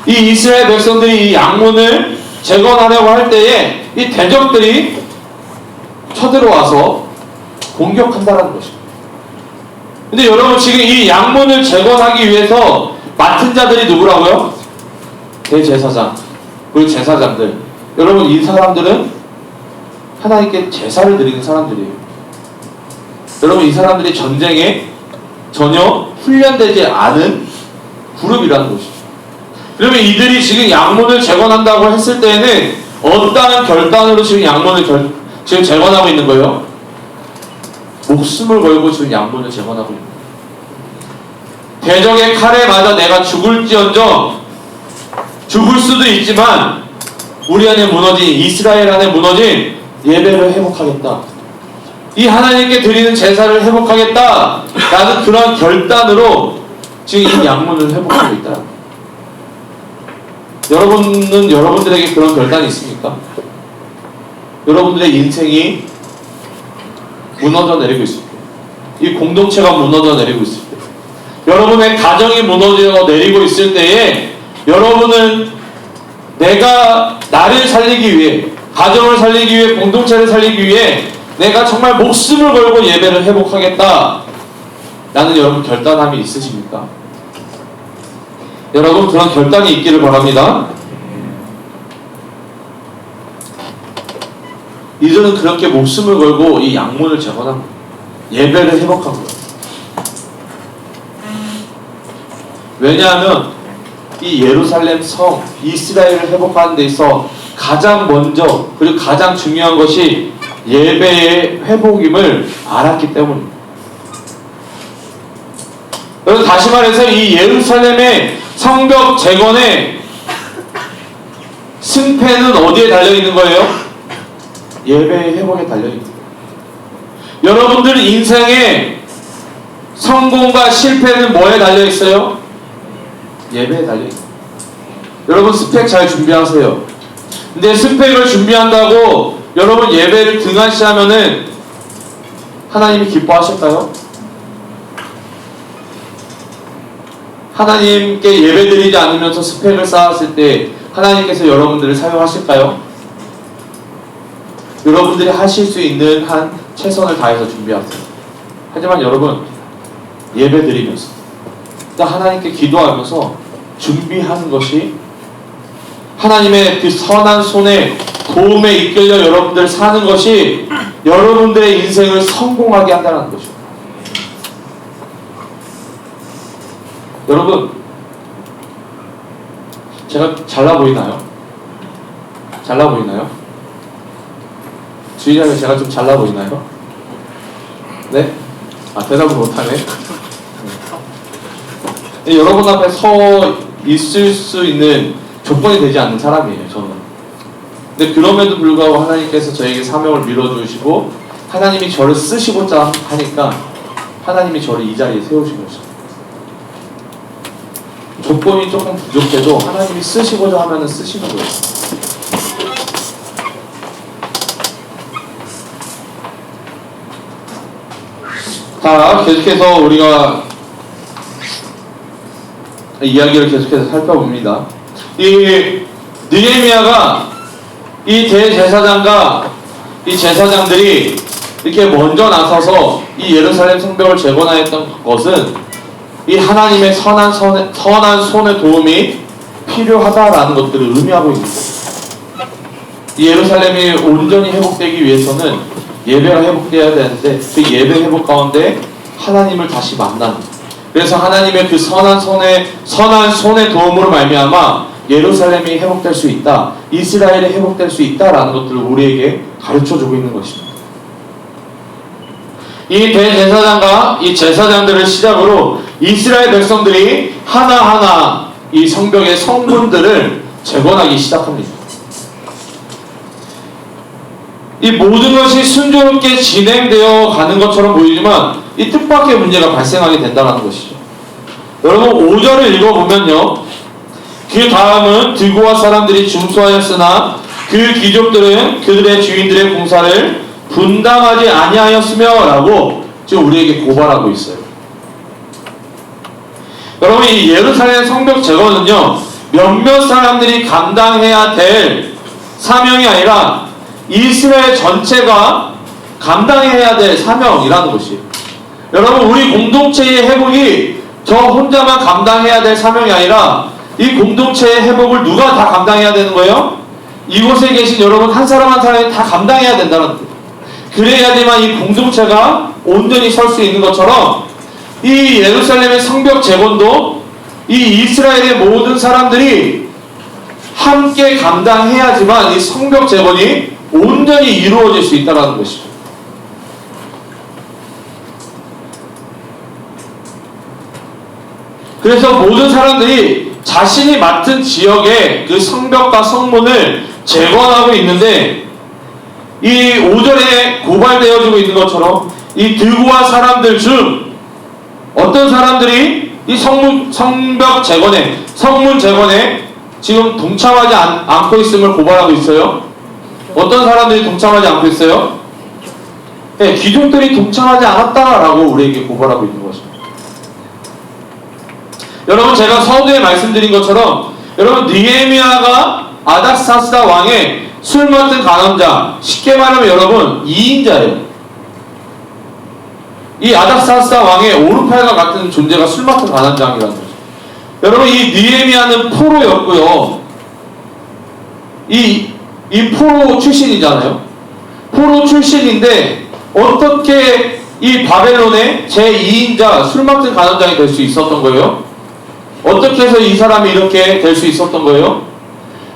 이 이스라엘 백성들이 이 양문을 재건하려고 할 때에 이 대적들이 쳐들어와서 공격한다는 것입니다. 근데 여러분 지금 이 양문을 재건하기 위해서 맡은 자들이 누구라고요? 대제사장, 그리고 제사장들. 여러분 이 사람들은 하나님께 제사를 드리는 사람들이에요. 여러분 이 사람들이 전쟁에 전혀 훈련되지 않은 그룹이라는 것이죠. 그러면 이들이 지금 양문을 재건한다고 했을 때에는 어떠한 결단으로 지금 양문을 지금 재건하고 있는 거예요? 목숨을 걸고 지금 양문을 재건하고 있는 거예요. 대적의 칼에 맞아 내가 죽을지언정, 죽을 수도 있지만 우리 안에 무너진, 이스라엘 안에 무너진 예배를 회복하겠다, 이 하나님께 드리는 제사를 회복하겠다 라는 그런 결단으로 지금 이 양문을 회복하고 있다. 여러분은 여러분들에게 그런 결단이 있습니까? 여러분들의 인생이 무너져 내리고 있을 때, 이 공동체가 무너져 내리고 있을 때, 여러분의 가정이 무너져 내리고 있을 때에 여러분은 내가 나를 살리기 위해, 가정을 살리기 위해, 공동체를 살리기 위해 내가 정말 목숨을 걸고 예배를 회복하겠다 라는 여러분 결단함이 있으십니까? 여러분 그런 결단이 있기를 바랍니다. 이들은 그렇게 목숨을 걸고 이 양문을 재건한 거예요. 예배를 회복한 거예요. 왜냐하면 이 예루살렘 성, 이스라엘을 회복하는 데 있어 가장 먼저 그리고 가장 중요한 것이 예배의 회복임을 알았기 때문입니다. 여러분 다시 말해서 이 예루살렘의 성벽 재건의 승패는 어디에 달려있는 거예요? 예배의 회복에 달려있는 거예요. 여러분들 인생의 성공과 실패는 뭐에 달려있어요? 예배에 달려있어요. 여러분 스펙 잘 준비하세요. 근데 스펙을 준비한다고 여러분 예배를 등한시하면은 하나님이 기뻐하실까요? 하나님께 예배드리지 않으면서 스펙을 쌓았을 때 하나님께서 여러분들을 사용하실까요? 여러분들이 하실 수 있는 한 최선을 다해서 준비하세요. 하지만 여러분, 예배 드리면서, 하나님께 기도하면서 준비하는 것이 하나님의 그 선한 손에 도움에 이끌려 여러분들 사는 것이 여러분들의 인생을 성공하게 한다는 것이죠. 여러분, 제가 잘나 보이나요? 잘나 보이나요? 주의자님, 제가 좀 잘나 보이나요? 네? 대답을 못하네. 여러분 앞에 서 있을 수 있는 조건이 되지 않는 사람이에요, 저는. 근데 그럼에도 불구하고 하나님께서 저에게 사명을 밀어주시고 하나님이 저를 쓰시고자 하니까 하나님이 저를 이 자리에 세우신 것입니다. 조건이 조금 부족해도 하나님이 쓰시고자 하면 쓰시는 거예요. 자, 계속해서 우리가 이야기를 계속해서 살펴봅니다. 이 느헤미야가 이 대제사장과 이 제사장들이 이렇게 먼저 나서서 이 예루살렘 성벽을 재건하였던 것은 이 하나님의 선한 손의 도움이 필요하다라는 것들을 의미하고 있는 거예요. 이 예루살렘이 온전히 회복되기 위해서는 예배가 회복되어야 되는데 그 예배 회복 가운데 하나님을 다시 만나는, 그래서 하나님의 그 선한 손의 도움으로 말미암아 예루살렘이 회복될 수 있다, 이스라엘이 회복될 수 있다라는 것들을 우리에게 가르쳐주고 있는 것입니다. 이 대제사장과 이 제사장들을 시작으로 이스라엘 백성들이 하나하나 이 성벽의 성문들을 재건하기 시작합니다. 이 모든 것이 순조롭게 진행되어 가는 것처럼 보이지만 이 뜻밖의 문제가 발생하게 된다는 것이죠. 여러분 5절을 읽어보면요, 그 다음은 드고아 사람들이 중수하였으나 그 귀족들은 그들의 주인들의 공사를 분담하지 아니하였으며 라고 지금 우리에게 고발하고 있어요. 여러분 이 예루살렘 성벽 재건은요, 몇몇 사람들이 감당해야 될 사명이 아니라 이스라엘 전체가 감당해야 될 사명이라는 것이에요. 여러분 우리 공동체의 회복이 저 혼자만 감당해야 될 사명이 아니라 이 공동체의 회복을 누가 다 감당해야 되는 거예요? 이곳에 계신 여러분 한 사람 한 사람이 다 감당해야 된다는 거예요. 그래야지만 이 공동체가 온전히 설 수 있는 것처럼 이 예루살렘의 성벽 재건도 이 이스라엘의 모든 사람들이 함께 감당해야지만 이 성벽 재건이 온전히 이루어질 수 있다는 것이죠. 그래서 모든 사람들이 자신이 맡은 지역의 그 성벽과 성문을 재건하고 있는데 이 5절에 고발되어지고 있는 것처럼 이 드고아 사람들 중 어떤 사람들이 이 성벽 재건에, 성문 재건에 지금 동참하지 않고 있음을 고발하고 있어요. 어떤 사람들이 동참하지 않고 있어요? 네, 귀족들이 동참하지 않았다라고 우리에게 고발하고 있는 것입니다. 여러분 제가 서두에 말씀드린 것처럼 여러분 느헤미야가 아닥사스다 왕의 술 맡은 간원자, 쉽게 말하면 여러분 2인자예요. 이 아닥사스다 왕의 오르팔과 같은 존재가 술 맡은 간원장이라는 거죠. 여러분 이 느헤미야는 포로였고요. 이 포로 출신이잖아요. 포로 출신인데 어떻게 이 바벨론의 제2인자 술 맡은 간원장이 될 수 있었던 거예요? 어떻게 해서 이 사람이 이렇게 될 수 있었던 거예요?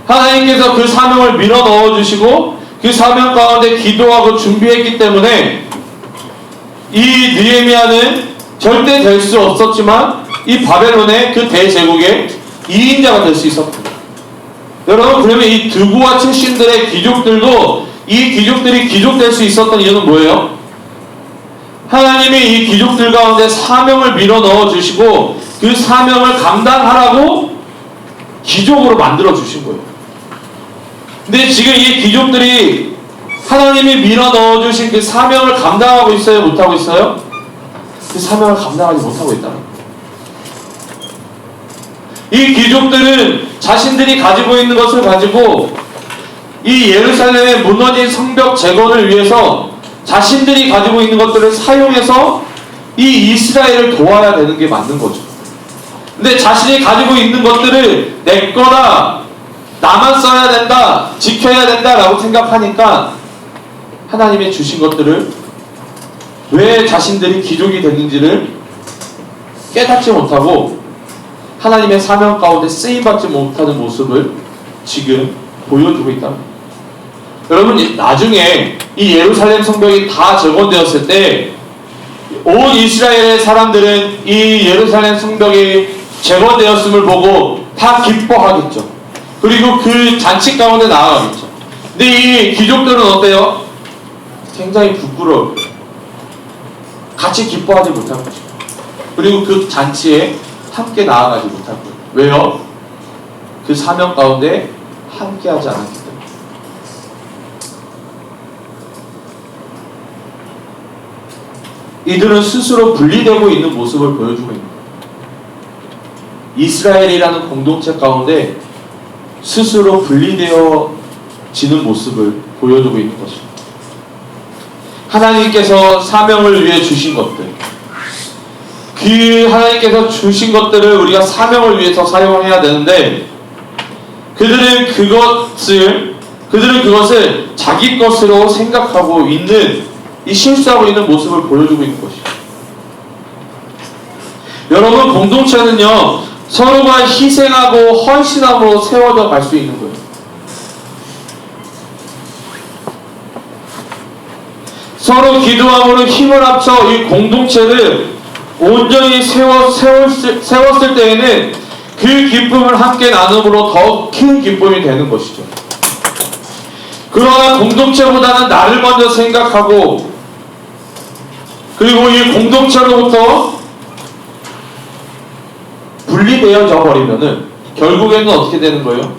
하나님께서 그 사명을 밀어 넣어주시고 그 사명 가운데 기도하고 준비했기 때문에 이 느헤미야는 절대 될 수 없었지만 이 바벨론의 그 대제국의 2인자가 될 수 있었습니다. 여러분 그러면 이 드고아 출신들의 귀족들도 이 귀족들이 귀족될 수 있었던 이유는 뭐예요? 하나님이 이 귀족들 가운데 사명을 밀어 넣어주시고 그 사명을 감당하라고 귀족으로 만들어 주신 거예요. 근데 지금 이 귀족들이 하나님이 밀어 넣어주신 그 사명을 감당하고 있어요? 못하고 있어요? 그 사명을 감당하지 못하고 있다는 거예요. 이 귀족들은 자신들이 가지고 있는 것을 가지고 이 예루살렘의 무너진 성벽 재건을 위해서 자신들이 가지고 있는 것들을 사용해서 이 이스라엘을 도와야 되는 게 맞는 거죠. 근데 자신이 가지고 있는 것들을 내 거다, 나만 써야 된다, 지켜야 된다라고 생각하니까 하나님의 주신 것들을 왜 자신들이 귀족이 됐는지를 깨닫지 못하고 하나님의 사명 가운데 쓰임받지 못하는 모습을 지금 보여주고 있다. 여러분, 나중에 이 예루살렘 성벽이 다 재건되었을 때 온 이스라엘의 사람들은 이 예루살렘 성벽이 재건되었음을 보고 다 기뻐하겠죠. 그리고 그 잔치 가운데 나아가겠죠. 근데 이 귀족들은 어때요? 굉장히 부끄러워요. 같이 기뻐하지 못할 거죠. 그리고 그 잔치에 함께 나아가지 못할 거예요. 왜요? 그 사명 가운데 함께하지 않았기 때문에. 이들은 스스로 분리되고 있는 모습을 보여주고 있는 거예요. 이스라엘이라는 공동체 가운데 스스로 분리되어지는 모습을 보여주고 있는 것입니다. 하나님께서 사명을 위해 주신 것들, 그 하나님께서 주신 것들을 우리가 사명을 위해서 사용해야 되는데 그들은 그것을 자기 것으로 생각하고 있는, 이 실수하고 있는 모습을 보여주고 있는 것이죠. 여러분, 공동체는요, 서로가 희생하고 헌신함으로 세워져 갈 수 있는 거예요. 서로 기도함으로 힘을 합쳐 이 공동체를 온전히 세웠을 때에는 그 기쁨을 함께 나눔으로 더 큰 기쁨이 되는 것이죠. 그러나 공동체보다는 나를 먼저 생각하고 그리고 이 공동체로부터 분리되어져 버리면은 결국에는 어떻게 되는 거예요?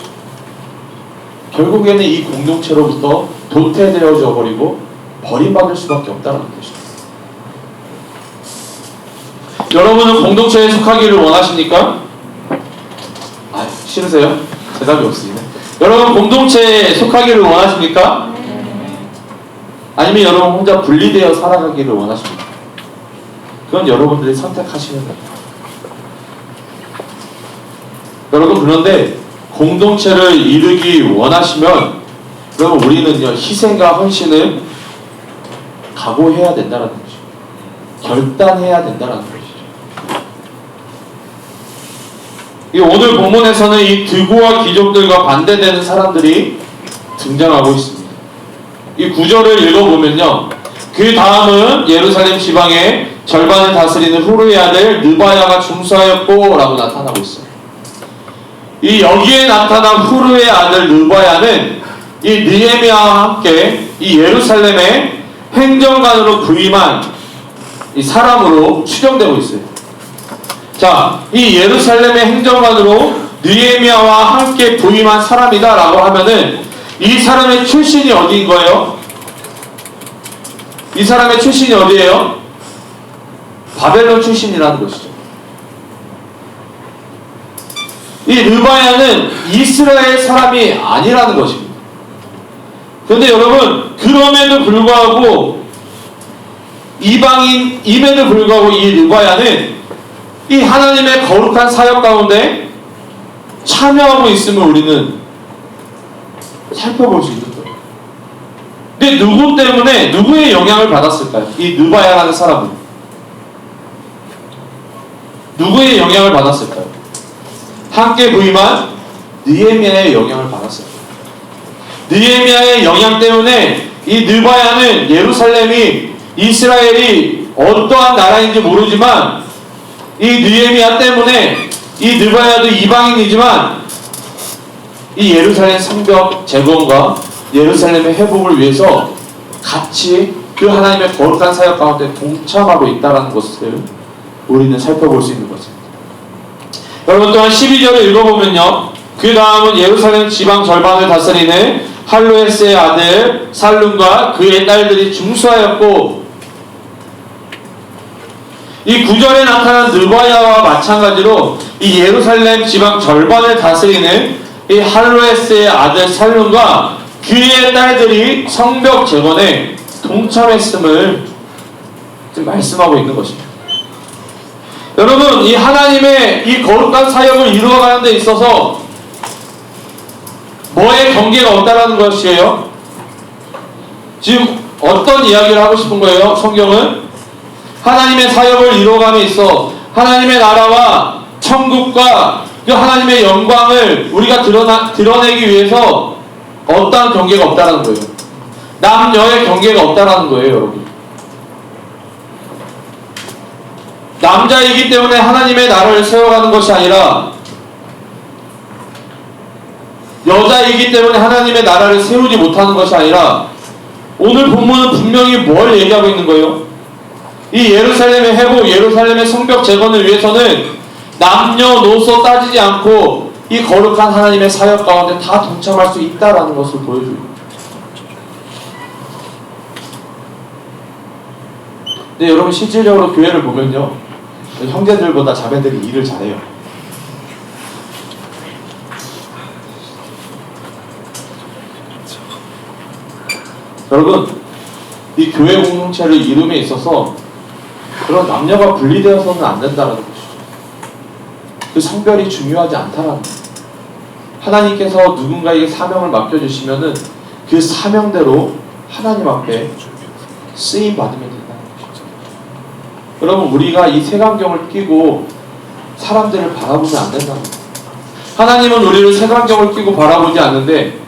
결국에는 이 공동체로부터 도태되어져 버리고 버림받을 수밖에 없다는 것입니다. 여러분은 공동체에 속하기를 원하십니까? 싫으세요? 대답이 없습니다. 여러분, 공동체에 속하기를 원하십니까? 아니면 여러분 혼자 분리되어 살아가기를 원하십니까? 그건 여러분들이 선택하시는 겁니다. 여러분, 그런데 공동체를 이루기 원하시면 여러분, 우리는요, 희생과 헌신을 각오해야 된다는 거죠. 결단해야 된다는 것이죠. 오늘 본문에서는 이 드고와 귀족들과 반대되는 사람들이 등장하고 있습니다. 이 구절을 읽어보면요, 그 다음은 예루살렘 지방의 절반을 다스리는 후르의 아들 느바야가 중수하였고 라고 나타나고 있어요. 이 여기에 나타난 후르의 아들 느바야는 이 느헤미야와 함께 이 예루살렘의 행정관으로 부임한 이 사람으로 추정되고 있어요. 자, 이 예루살렘의 행정관으로 느헤미야와 함께 부임한 사람이다 라고 하면은 이 사람의 출신이 어디인 거예요? 이 사람의 출신이 어디예요? 바벨론 출신이라는 것이죠. 이 느바야는 이스라엘 사람이 아니라는 것입니다. 그런데 여러분, 그럼에도 불구하고 이방인임에도 불구하고 이 느바야는 이 하나님의 거룩한 사역 가운데 참여하고 있음을 우리는 살펴볼 수 있는 거예요. 근데 누구 때문에, 누구의 영향을 받았을까요? 이 느바야라는 사람은 누구의 영향을 받았을까요? 함께 부임한 느헤미야의 영향을 받았어요. 느헤미야의 영향 때문에 이 느바야는 예루살렘이, 이스라엘이 어떠한 나라인지 모르지만 이 느헤미야 때문에 이 느바야도 이방인이지만 이 예루살렘 성벽 재건과 예루살렘의 회복을 위해서 같이 그 하나님의 거룩한 사역 가운데 동참하고 있다는 것을 우리는 살펴볼 수 있는 것입니다. 여러분, 또한 12절을 읽어보면요, 그 다음은 예루살렘 지방 절반을 다스리는 할로에스의 아들 살룸과 그의 딸들이 중수하였고, 이 9절에 나타난 느바야와 마찬가지로 이 예루살렘 지방 절반을 다스리는 이 할로에스의 아들 살룸과 그의 딸들이 성벽 재건에 동참했음을 지금 말씀하고 있는 것입니다. 여러분, 이 하나님의 이 거룩한 사역을 이루어가는 데 있어서 뭐의 경계가 없다라는 것이에요? 지금 어떤 이야기를 하고 싶은 거예요? 성경은 하나님의 사역을 이루어감에 있어 하나님의 나라와 천국과 그 하나님의 영광을 우리가 드러내기 위해서 어떠한 경계가 없다라는 거예요. 남녀의 경계가 없다라는 거예요, 여러분. 남자이기 때문에 하나님의 나라를 세워가는 것이 아니라 여자이기 때문에 하나님의 나라를 세우지 못하는 것이 아니라 오늘 본문은 분명히 뭘 얘기하고 있는 거예요? 이 예루살렘의 회복, 예루살렘의 성벽 재건을 위해서는 남녀노소 따지지 않고 이 거룩한 하나님의 사역 가운데 다 동참할 수 있다라는 것을 보여줘요. 근데 여러분 실질적으로 교회를 보면요, 형제들보다 자매들이 일을 잘해요. 여러분, 이 교회 공동체를 이룸에 있어서 그런 남녀가 분리되어서는 안 된다는 것이죠. 그 성별이 중요하지 않다라는 거예요. 하나님께서 누군가에게 사명을 맡겨주시면은 그 사명대로 하나님 앞에 쓰임 받으면 된다는 것이죠. 여러분, 우리가 이 색안경을 끼고 사람들을 바라보면 안 된다는 거예요. 하나님은 우리를 색안경을 끼고 바라보지 않는데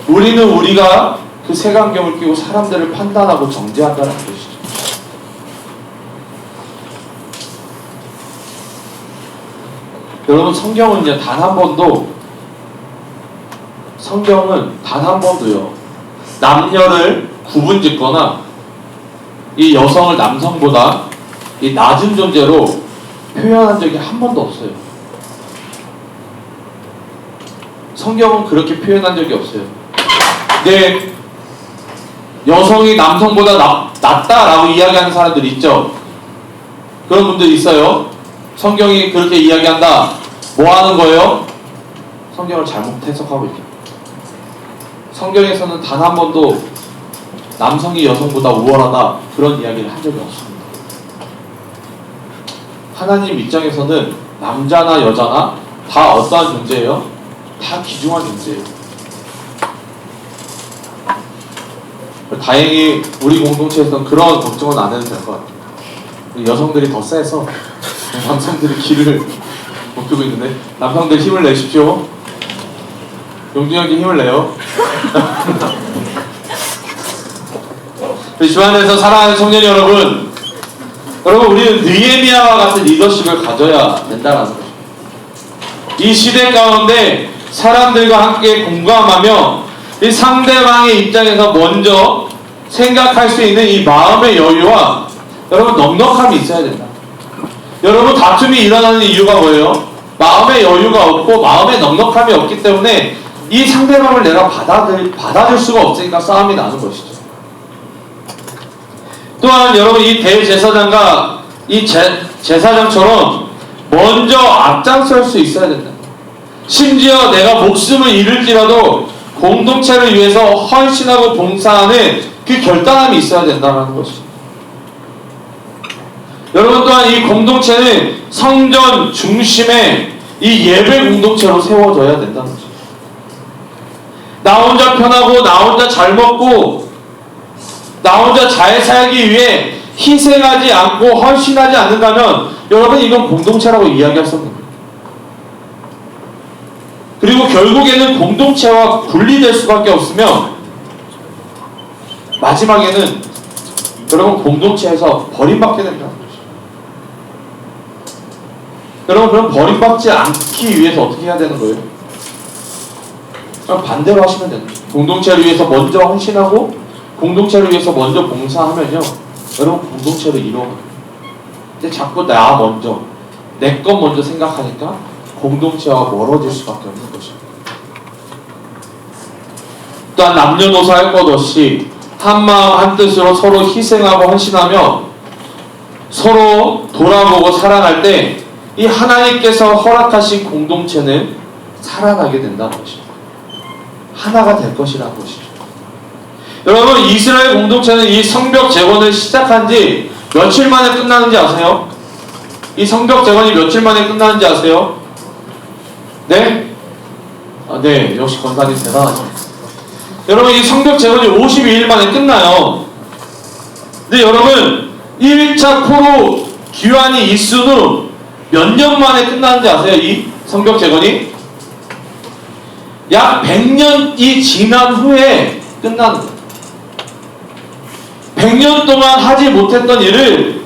우리는 우리가 그 색안경을 끼고 사람들을 판단하고 정죄한다는 것이죠. 여러분, 성경은 단 한 번도요 남녀를 구분짓거나 이 여성을 남성보다 이 낮은 존재로 표현한 적이 한 번도 없어요. 성경은 그렇게 표현한 적이 없어요. 네, 여성이 남성보다 낫다라고 이야기하는 사람들 있죠. 그런 분들 있어요. 성경이 그렇게 이야기한다. 뭐 하는 거예요? 성경을 잘못 해석하고 있죠. 성경에서는 단 한 번도 남성이 여성보다 우월하다 그런 이야기를 한 적이 없습니다. 하나님 입장에서는 남자나 여자나 다 어떠한 존재예요? 다 귀중한 존재예요. 다행히 우리 공동체에서는 그런 걱정은 안 해도 될 것 같아요. 여성들이 더 세서 남성들이 길을 못 펴고 있는데 남성들 힘을 내십시오. 용준형께 힘을 내요. 주 안에서 사랑하는 청년 여러분, 우리는 느헤미야와 같은 리더십을 가져야 된다는 것입니다. 이 시대 가운데 사람들과 함께 공감하며 이 상대방의 입장에서 먼저 생각할 수 있는 이 마음의 여유와 여러분 넉넉함이 있어야 된다. 여러분, 다툼이 일어나는 이유가 뭐예요? 마음의 여유가 없고 마음의 넉넉함이 없기 때문에 이 상대방을 내가 받아줄 수가 없으니까 싸움이 나는 것이죠. 또한 여러분, 이 대제사장과 이 제사장처럼 먼저 앞장설 수 있어야 된다. 심지어 내가 목숨을 잃을지라도 공동체를 위해서 헌신하고 봉사하는 그 결단함이 있어야 된다는 것이죠. 여러분, 또한 이 공동체는 성전 중심의 이 예배 공동체로 세워져야 된다는 것이죠. 나 혼자 편하고 나 혼자 잘 먹고 나 혼자 잘 살기 위해 희생하지 않고 헌신하지 않는다면 여러분, 이건 공동체라고 이야기할 수 없는 거예요. 그리고 결국에는 공동체와 분리될 수밖에 없으며 마지막에는 여러분 공동체에서 버림받게 된다는 거죠. 여러분, 그럼 버림받지 않기 위해서 어떻게 해야 되는 거예요? 그럼 반대로 하시면 되는 거예요. 공동체를 위해서 먼저 헌신하고 공동체를 위해서 먼저 봉사하면요, 여러분 공동체를 이루어가요. 근데 자꾸 나 먼저, 내 것 먼저 생각하니까 공동체와 멀어질 수밖에 없는 것입니다. 또한 남녀노소 할 것 없이 한마음 한뜻으로 서로 희생하고 헌신하며 서로 돌아보고 살아날 때 이 하나님께서 허락하신 공동체는 살아나게 된다는 것입니다. 하나가 될 것이라는 것이죠. 여러분, 이스라엘 공동체는 이 성벽 재건을 시작한 지 며칠 만에 끝나는지 아세요? 이 성벽 재건이 며칠 만에 끝나는지 아세요? 네? 네, 역시 권사님 대단하죠. 여러분, 이 성벽 재건이 52일 만에 끝나요. 근데 여러분, 1차 포로 기환이 있은 후 몇 년 만에 끝나는지 아세요? 이 성벽 재건이? 약 100년이 지난 후에 끝나는 거예요. 100년 동안 하지 못했던 일을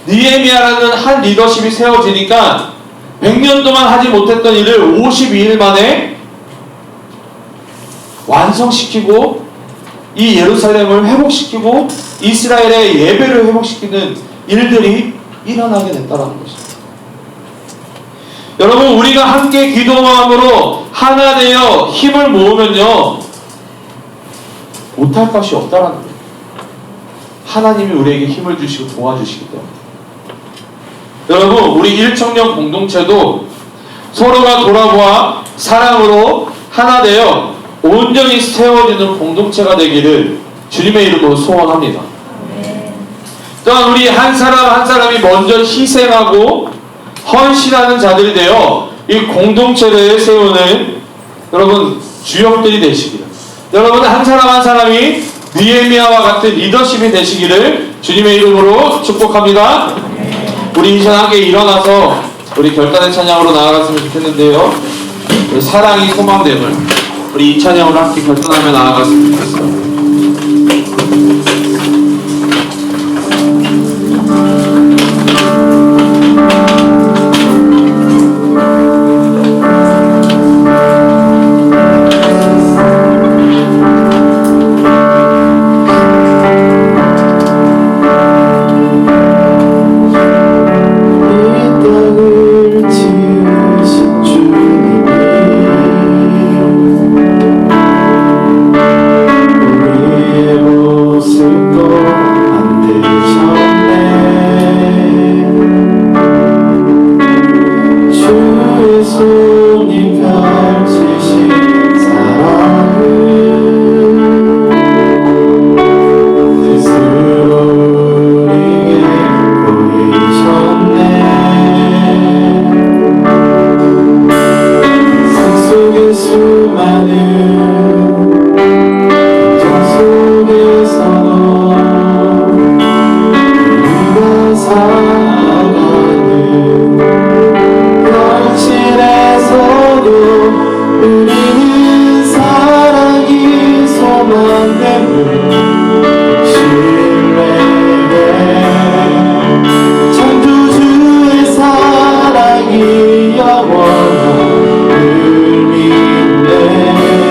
느헤미야라는 한 리더십이 세워지니까 100년 동안 하지 못했던 일을 52일 만에 완성시키고 이 예루살렘을 회복시키고 이스라엘의 예배를 회복시키는 일들이 일어나게 됐다는 것입니다. 여러분, 우리가 함께 기도함으로 하나 되어 힘을 모으면요, 못할 것이 없다는 거예요. 하나님이 우리에게 힘을 주시고 도와주시기 때문에. 여러분, 우리 일청년 공동체도 서로가 돌아보아 사랑으로 하나 되어 온전히 세워지는 공동체가 되기를 주님의 이름으로 소원합니다. 또한 우리 한 사람 한 사람이 먼저 희생하고 헌신하는 자들이 되어 이 공동체를 세우는 여러분 주역들이 되시기를, 여러분 한 사람 한 사람이 느헤미야와 같은 리더십이 되시기를 주님의 이름으로 축복합니다. 우리 이 시간 함께 일어나서 우리 결단의 찬양으로 나아갔으면 좋겠는데요, 우리 사랑이 소망됨을 우리 이 찬양으로 함께 결단하며 나아갔으면 좋겠습니다. 영원한 의미네.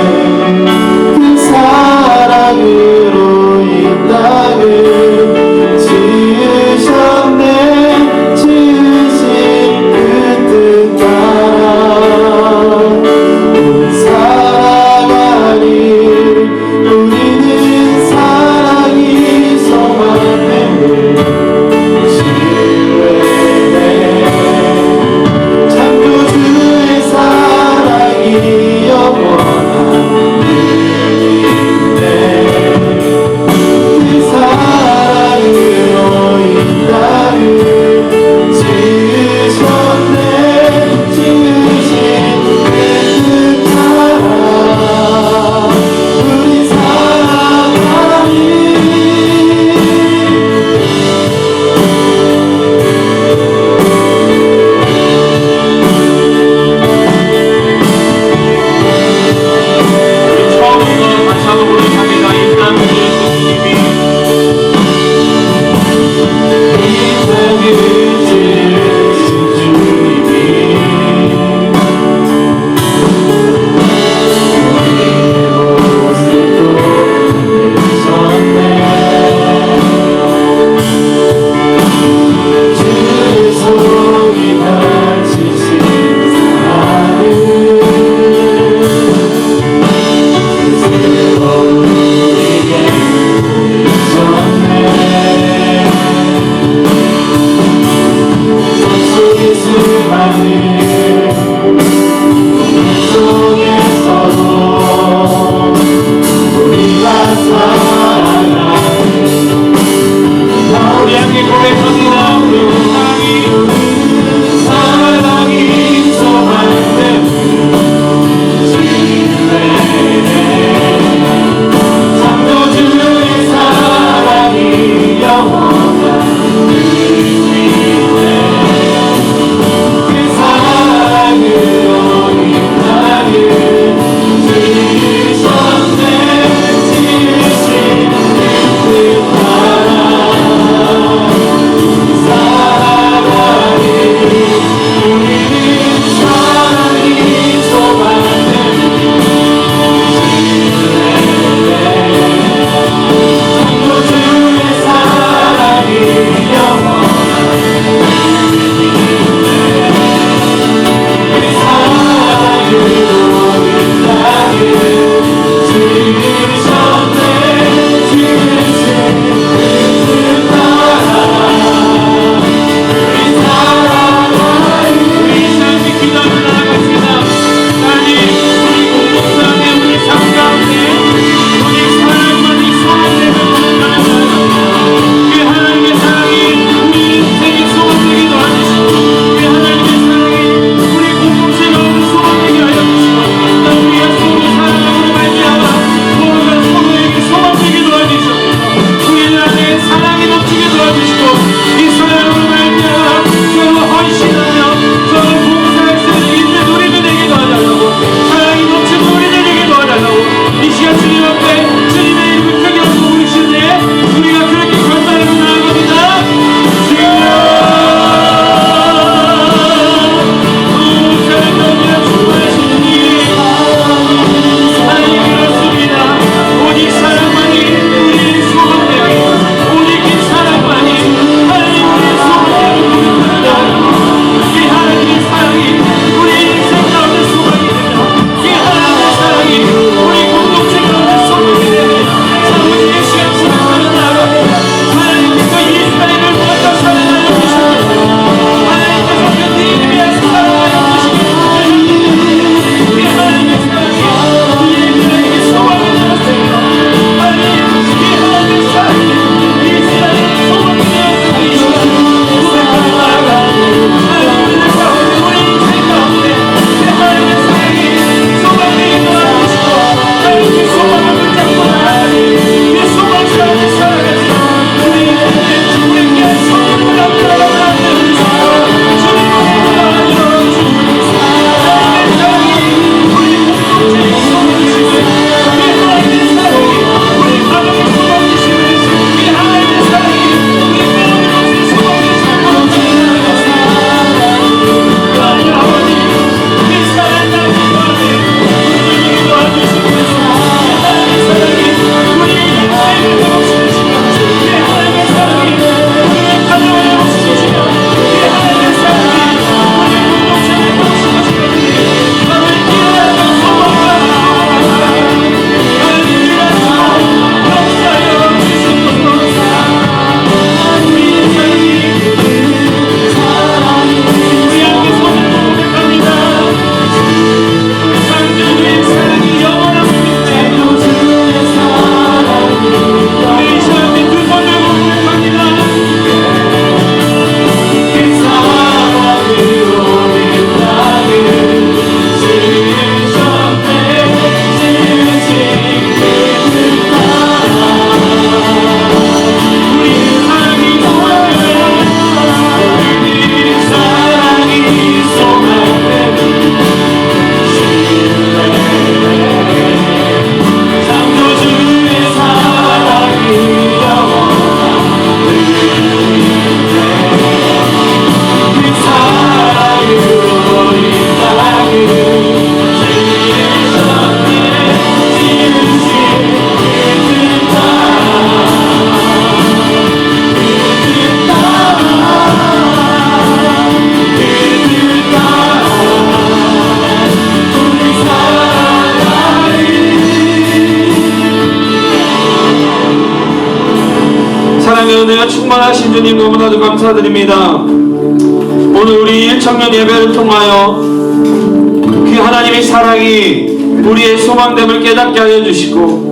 살아계신 주님 너무나도 감사드립니다. 오늘 우리 1청년 예배를 통하여 그 하나님의 사랑이 우리의 소망됨을 깨닫게 하여 주시고,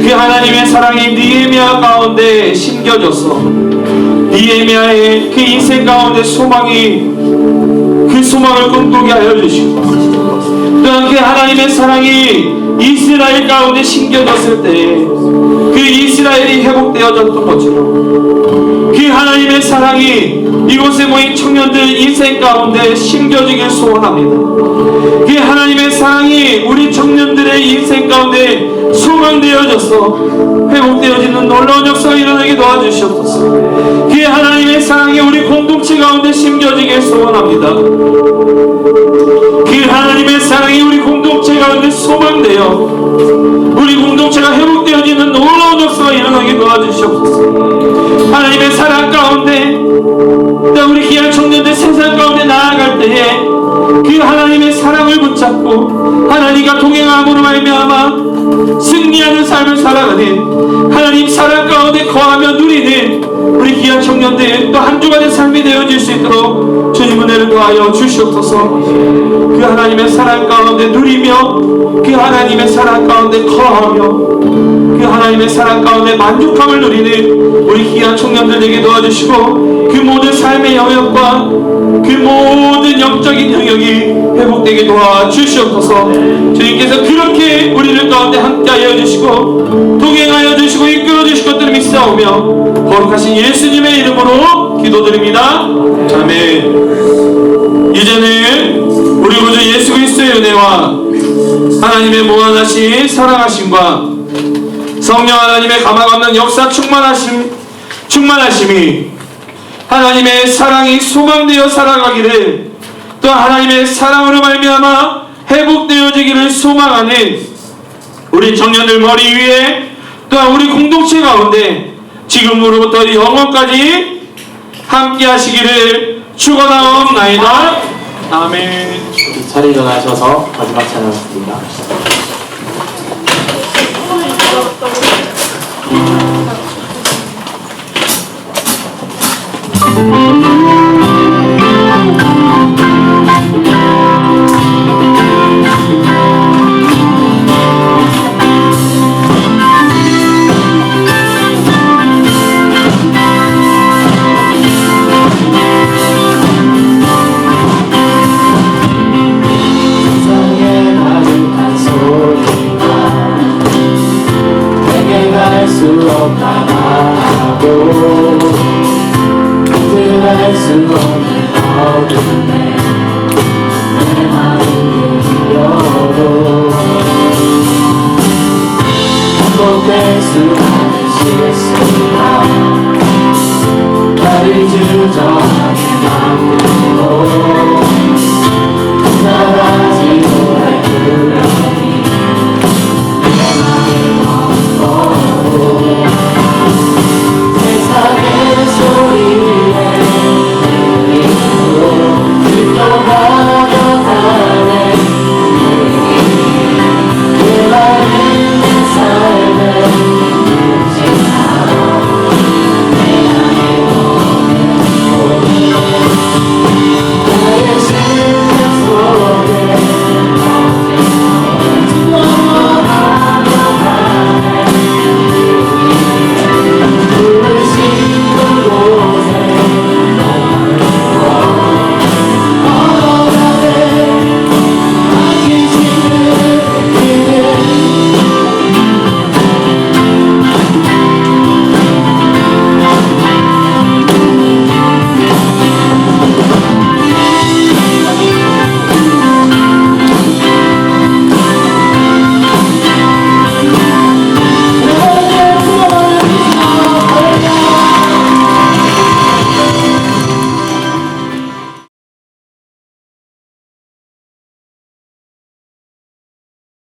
그 하나님의 사랑이 느헤미야 가운데 심겨져서 느헤미야의 그 인생 가운데 소망이 그 소망을 꿈꾸게 하여 주시고, 또한 그 하나님의 사랑이 이스라엘 가운데 심겨졌을 때 그 이스라엘이 회복되어졌던 것처럼 그 하나님의 사랑이 이곳에 모인 청년들 인생 가운데 심겨지길 소원합니다. 그 하나님의 사랑이 우리 청년들의 인생 가운데 소망되어져서 회복되어지는 놀라운 역사가 일어나게 도와주시옵소서. 그 하나님의 사랑이 우리 공동체 가운데 심겨지길 소원합니다. 그 하나님의 사랑이 우리 공동체 가운데 소망되어 우리 공동체가 회복되어지는 놀라운 역사가 일어나게 도와주시옵소서. 하나님의 사랑 가운데 또 우리 귀한 청년들 세상 가운데 나아갈 때에 그 하나님의 사랑을 붙잡고 하나님과 동행함으로 말미암아 승리하는 삶을 살아가는 하나님 사랑 가운데 거하며 누리는 우리 귀한 청년들 또 한 주간의 삶이 되어질 수 있도록 주님 은혜를 더하여 주시옵소서. 그 하나님의 사랑 가운데 누리며 그 하나님의 사랑 가운데 거하며 그 하나님의 사랑 가운데 만족함을 누리는 우리 귀한 청년들 되게 도와주시고, 그 모든 삶의 영역과 그 모든 영적인 영역이 회복되게 도와주시옵소서. 주님께서 그렇게 우리를 가운데 함께하여 주시고 동행하여 주시고 이끌어 주실 것들을 믿사오며 거룩하신 예수님의 이름으로 기도드립니다. 아멘. 이제는 우리 구주 예수 그리스도의 은혜와 하나님의 무한하신 사랑하심과 성령 하나님의 가망없는 역사 충만하심이 하나님의 사랑이 소망되어 살아가기를, 또 하나님의 사랑으로 말미암아 회복되어지기를 소망하는 우리 청년들 머리 위에, 또한 우리 공동체 가운데 지금으로부터 영원까지 함께 하시기를 축원하옵나이다. 아멘. 자리 일어나셔서 마지막 찬양 드립니다. 세상에 가득한 소리가 내게 갈 수 없다 하고 들을 수 없는 어둠에 내 마음이 뛰어도 극복될 수